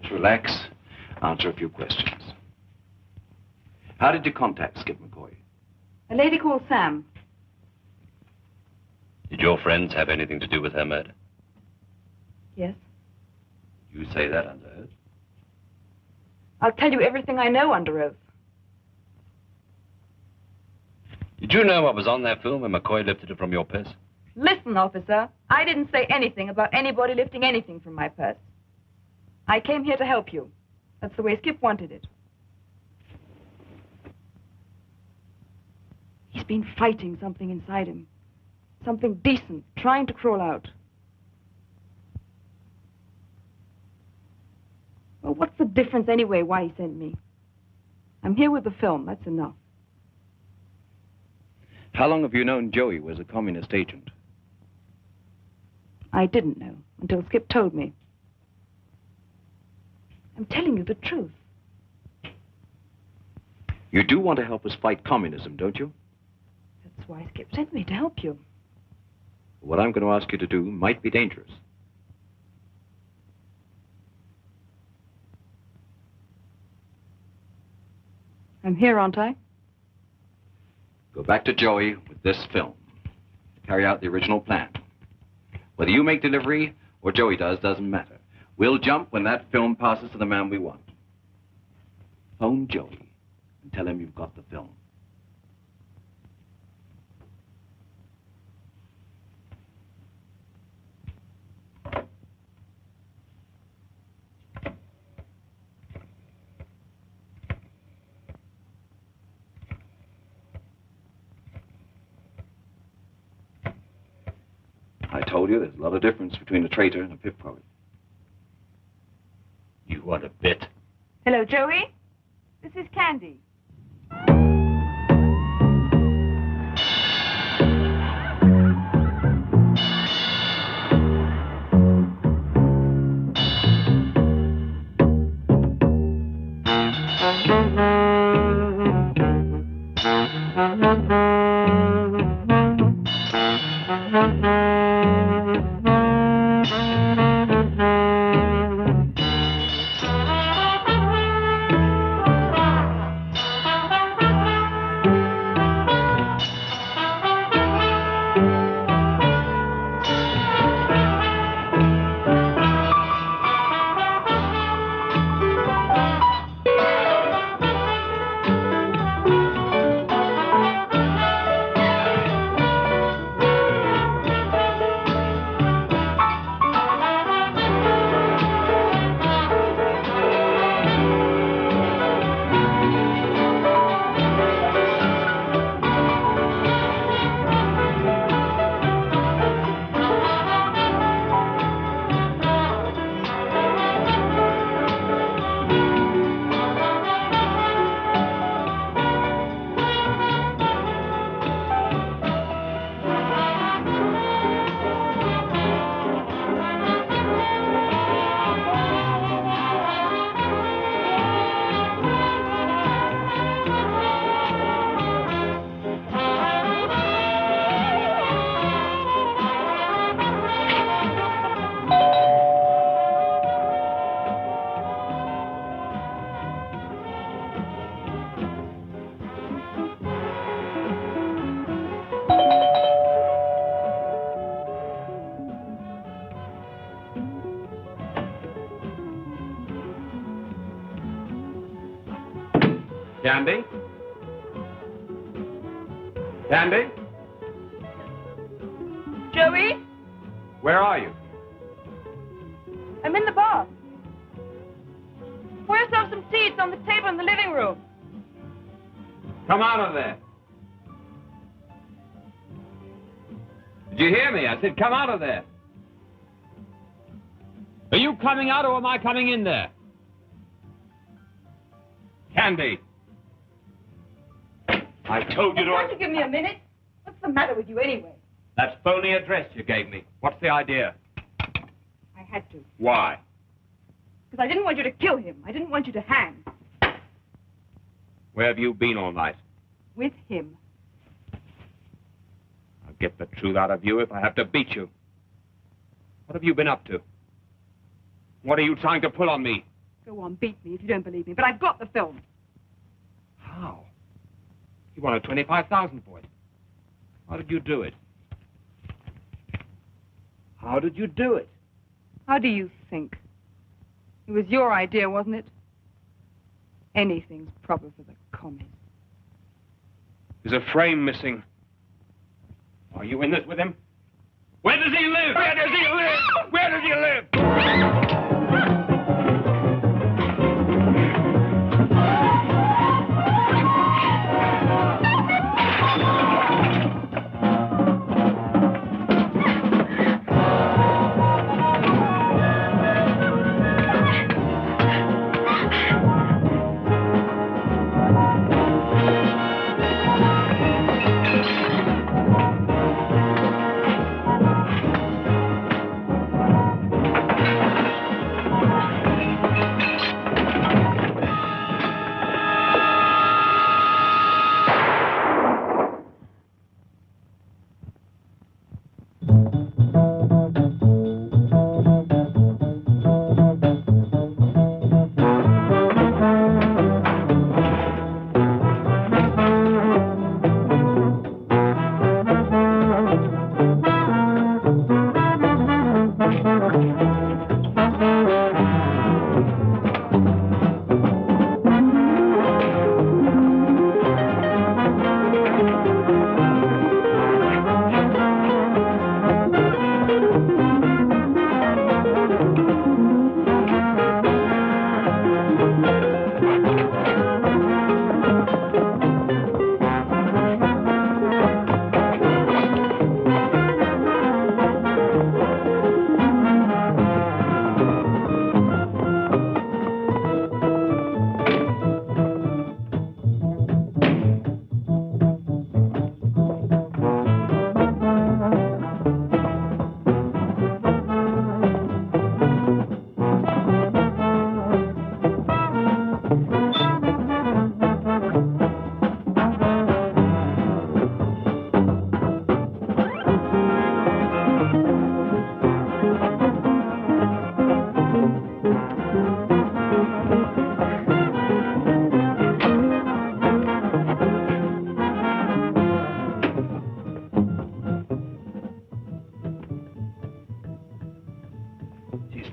Just relax. Answer a few questions. How did you contact Skip McCoy? A lady called Sam. Did your friends have anything to do with her murder? Yes. You say that under oath? I'll tell you everything I know under oath. Did you know what was on that film when McCoy lifted it from your purse? Listen, officer. I didn't say anything about anybody lifting anything from my purse. I came here to help you. That's the way Skip wanted it. He's been fighting something inside him. Something decent, trying to crawl out. Well, what's the difference anyway why he sent me? I'm here with the film, that's enough. How long have you known Joey was a communist agent? I didn't know until Skip told me. I'm telling you the truth. You do want to help us fight communism, don't you? That's why Skip sent me, to help you. What I'm going to ask you to do might be dangerous. I'm here, aren't I? Go back to Joey with this film. Carry out the original plan. Whether you make delivery or Joey does, doesn't matter. We'll jump when that film passes to the man we want. Phone Joey and tell him you've got the film. I told you there's a lot of difference between a traitor and a pickpocket. You want a bit? Hello, Joey. This is Candy. Candy? Candy? Joey, Where are you? I'm in the bath. Pour yourself some tea. It's on the table in the living room. Come out of there. Did you hear me? I said come out of there. Are you coming out or am I coming in there? Candy. I told you to... Why don't you give me a minute? What's the matter with you anyway? That phony address you gave me. What's the idea? I had to. Why? Because I didn't want you to kill him. I didn't want you to hang. Where have you been all night? With him. I'll get the truth out of you if I have to beat you. What have you been up to? What are you trying to pull on me? Go on, beat me if you don't believe me. But I've got the film. How? You wanted $25,000 for it. How did you do it? How did you do it? How do you think? It was your idea, wasn't it? Anything's proper for the commies. There's a frame missing. Are you in this with him? Where does he live? Where does he live? Where does he live?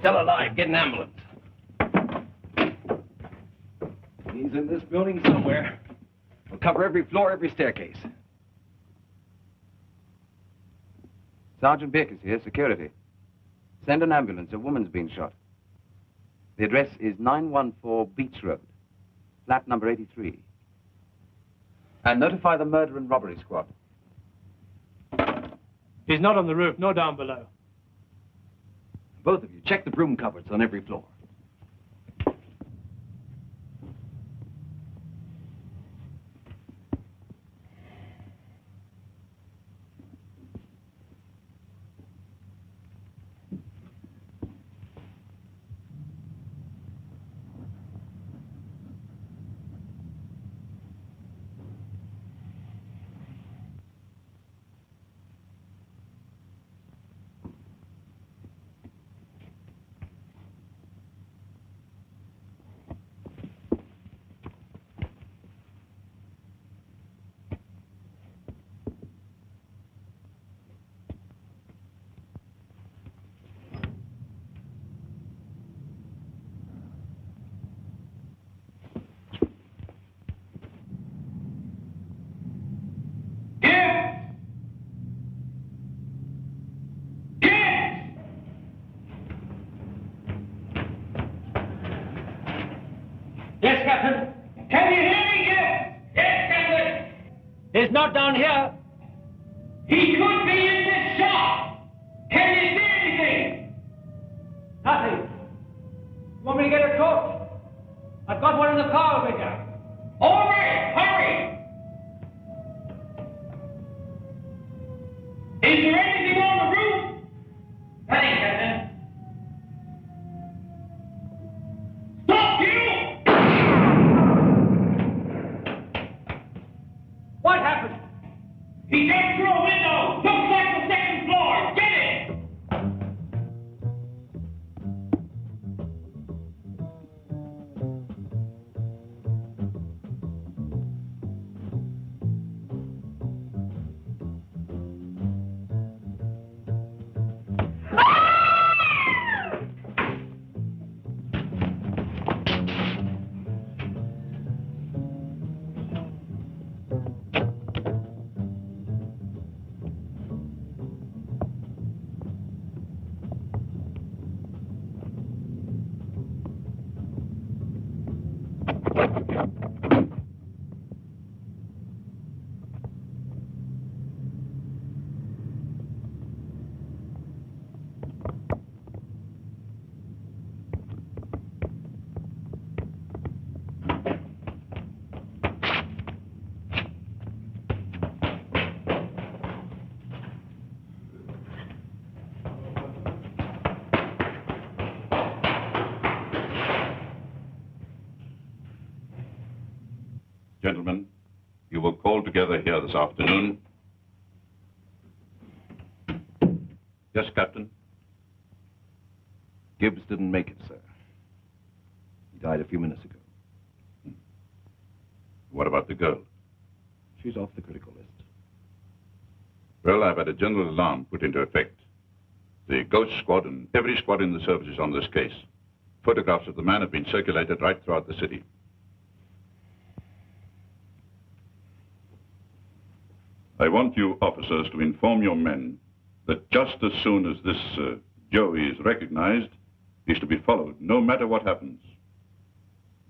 Still alive. Get an ambulance. He's in this building somewhere. We'll cover every floor, every staircase. Sergeant Beckers here, security. Send an ambulance. A woman's been shot. The address is 914 Beach Road, flat number 83. And notify the murder and robbery squad. He's not on the roof, nor down below. Both of you, check the broom cupboards on every floor. Yes, Captain. Can you hear me, Jim? Yes, Captain. He's not down here. He could be in this shop. Can you see anything? Nothing. You want me to get a torch? I've got one in the car over here. All right, hurry. Is there anything on the roof? Nothing, Captain. Stop, you! What happened? He came through a window. Looks like the second floor. Get it! Gentlemen, you were called together here this afternoon. Yes, Captain? Gibbs didn't make it, sir. He died a few minutes ago. What about the girl? She's off the critical list. Well, I've had a general alarm put into effect. The Ghost Squad and every squad in the service is on this case. Photographs of the man have been circulated right throughout the city. I want you officers to inform your men that just as soon as this Joey is recognized, he's to be followed, no matter what happens.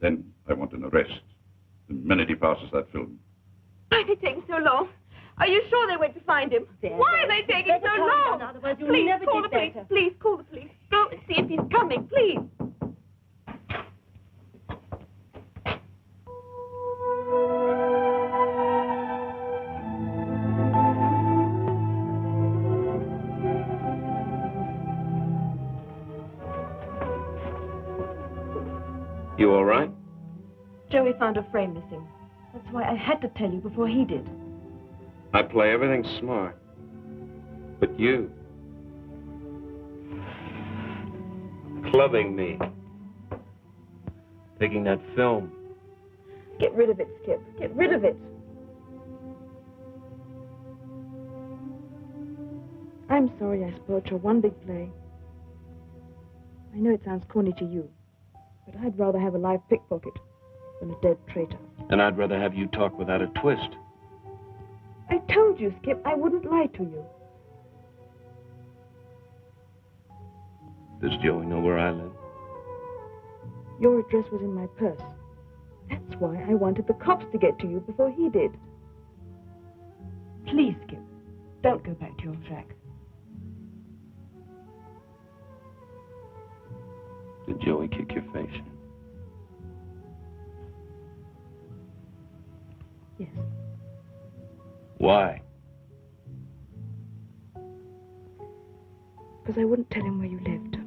Then I want an arrest the minute he passes that film. Why are they taking so long? Are you sure they went to find him? Why are they taking so long? Otherwise you'll Please never call get the police. better. Please call the police. Go and see if he's coming, please. You all right? Joey found a frame missing. That's why I had to tell you before he did. I play everything smart. But you... clubbing me. Taking that film. Get rid of it, Skip. Get rid of it. I'm sorry I spoiled your one big play. I know it sounds corny to you, but I'd rather have a live pickpocket than a dead traitor. And I'd rather have you talk without a twist. I told you, Skip, I wouldn't lie to you. Does Joey know where I live? Your address was in my purse. That's why I wanted the cops to get to you before he did. Please, Skip, don't go back to your shack. Did Joey kick your face in? Yes. Why? Because I wouldn't tell him where you lived.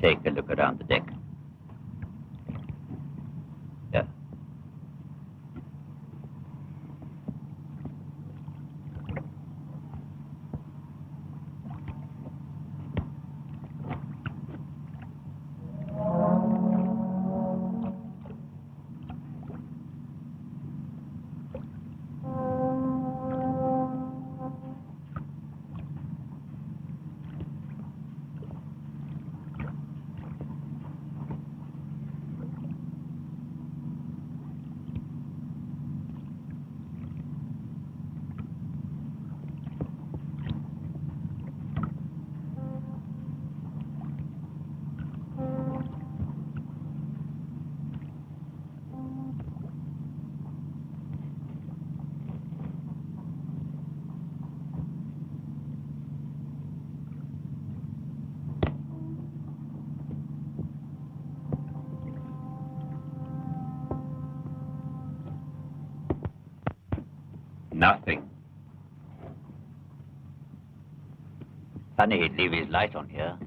Take a look around the deck. Yeah. Funny he'd leave his light on here.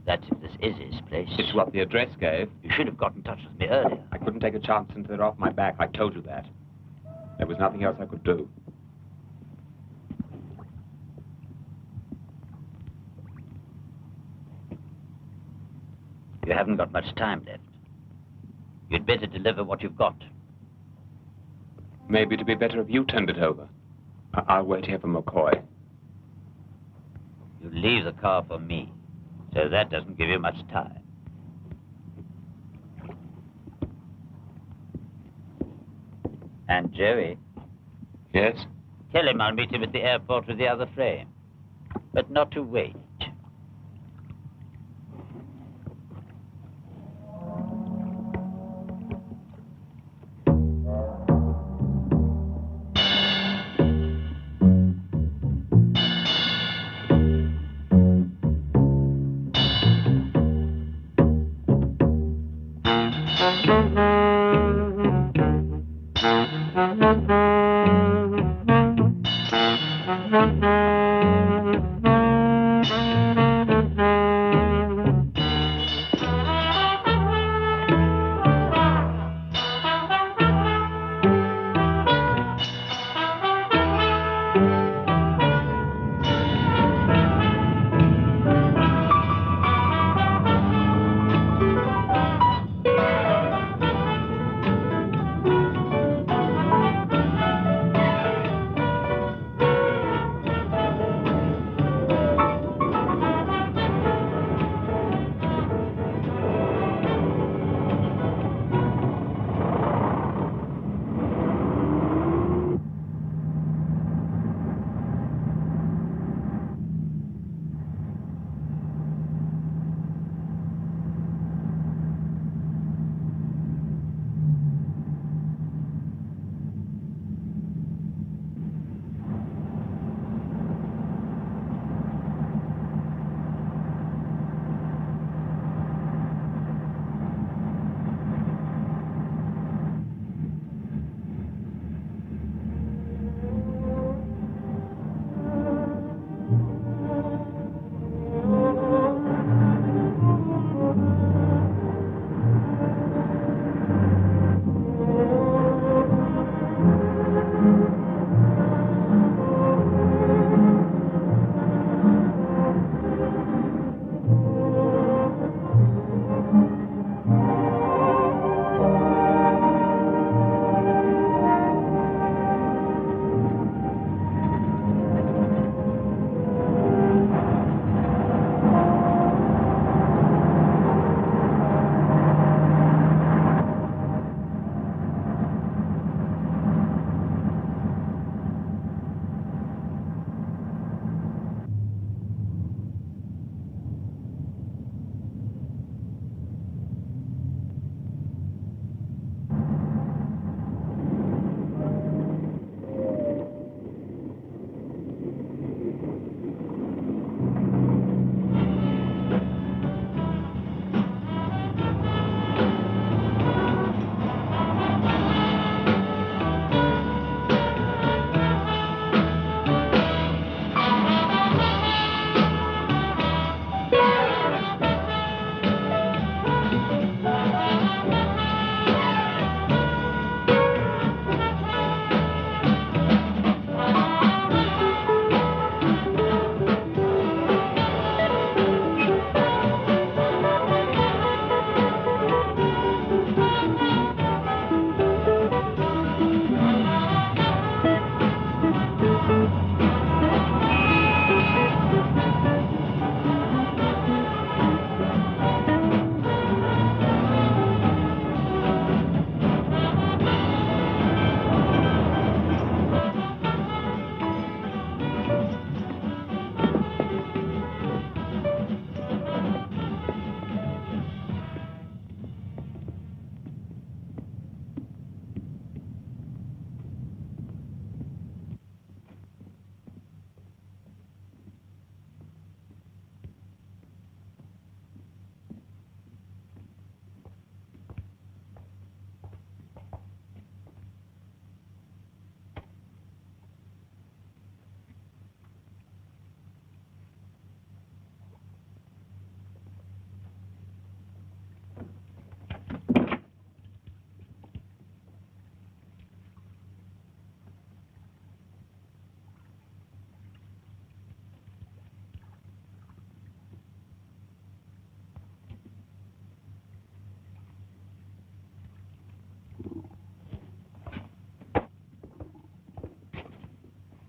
That's if this is his place. It's what the address gave. You should have got in touch with me earlier. I couldn't take a chance since they're off my back. I told you that. There was nothing else I could do. You haven't got much time left. You'd better deliver what you've got. Maybe it'd be better if you turned it over. I'll wait here for McCoy. You leave the car for me, so that doesn't give you much time. And Joey? Yes? Tell him I'll meet him at the airport with the other frame. But not to wait.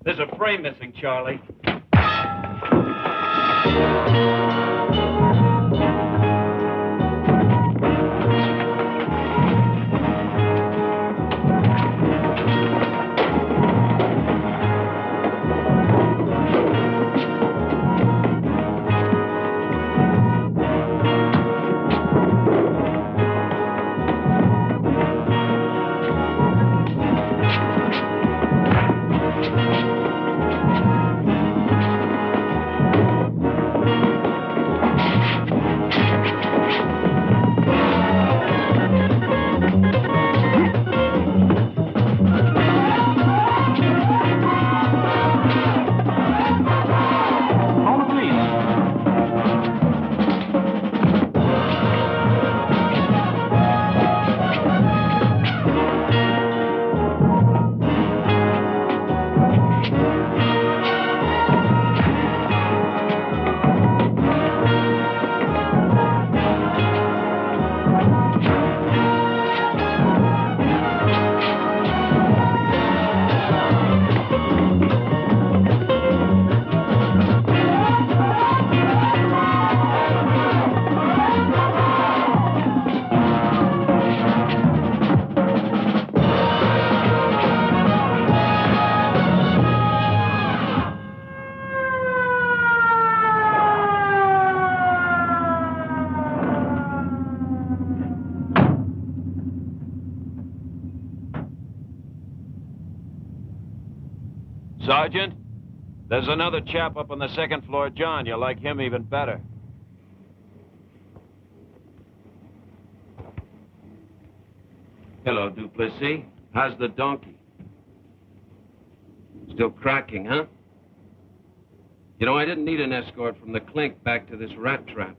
There's a frame missing, Charlie. Sergeant, there's another chap up on the second floor, John. You'll like him even better. Hello, Duplessis. How's the donkey? Still cracking, huh? You know, I didn't need an escort from the clink back to this rat trap.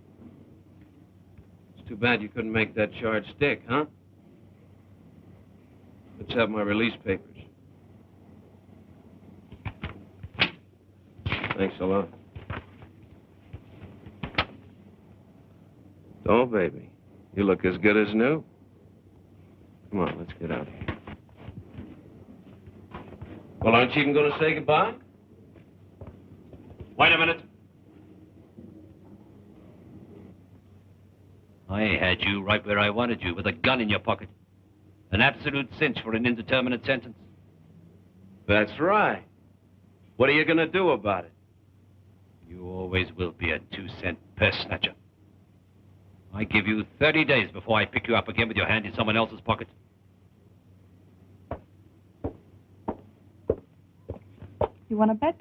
It's too bad you couldn't make that charge stick, huh? Let's have my release papers. Thanks a lot. Oh, baby. You look as good as new. Come on, let's get out of here. Well, aren't you even going to say goodbye? Wait a minute. I had you right where I wanted you, with a gun in your pocket. An absolute cinch for an indeterminate sentence. That's right. What are you going to do about it? You always will be a 2-cent purse snatcher. I give you 30 days before I pick you up again with your hand in someone else's pocket. You want to bet?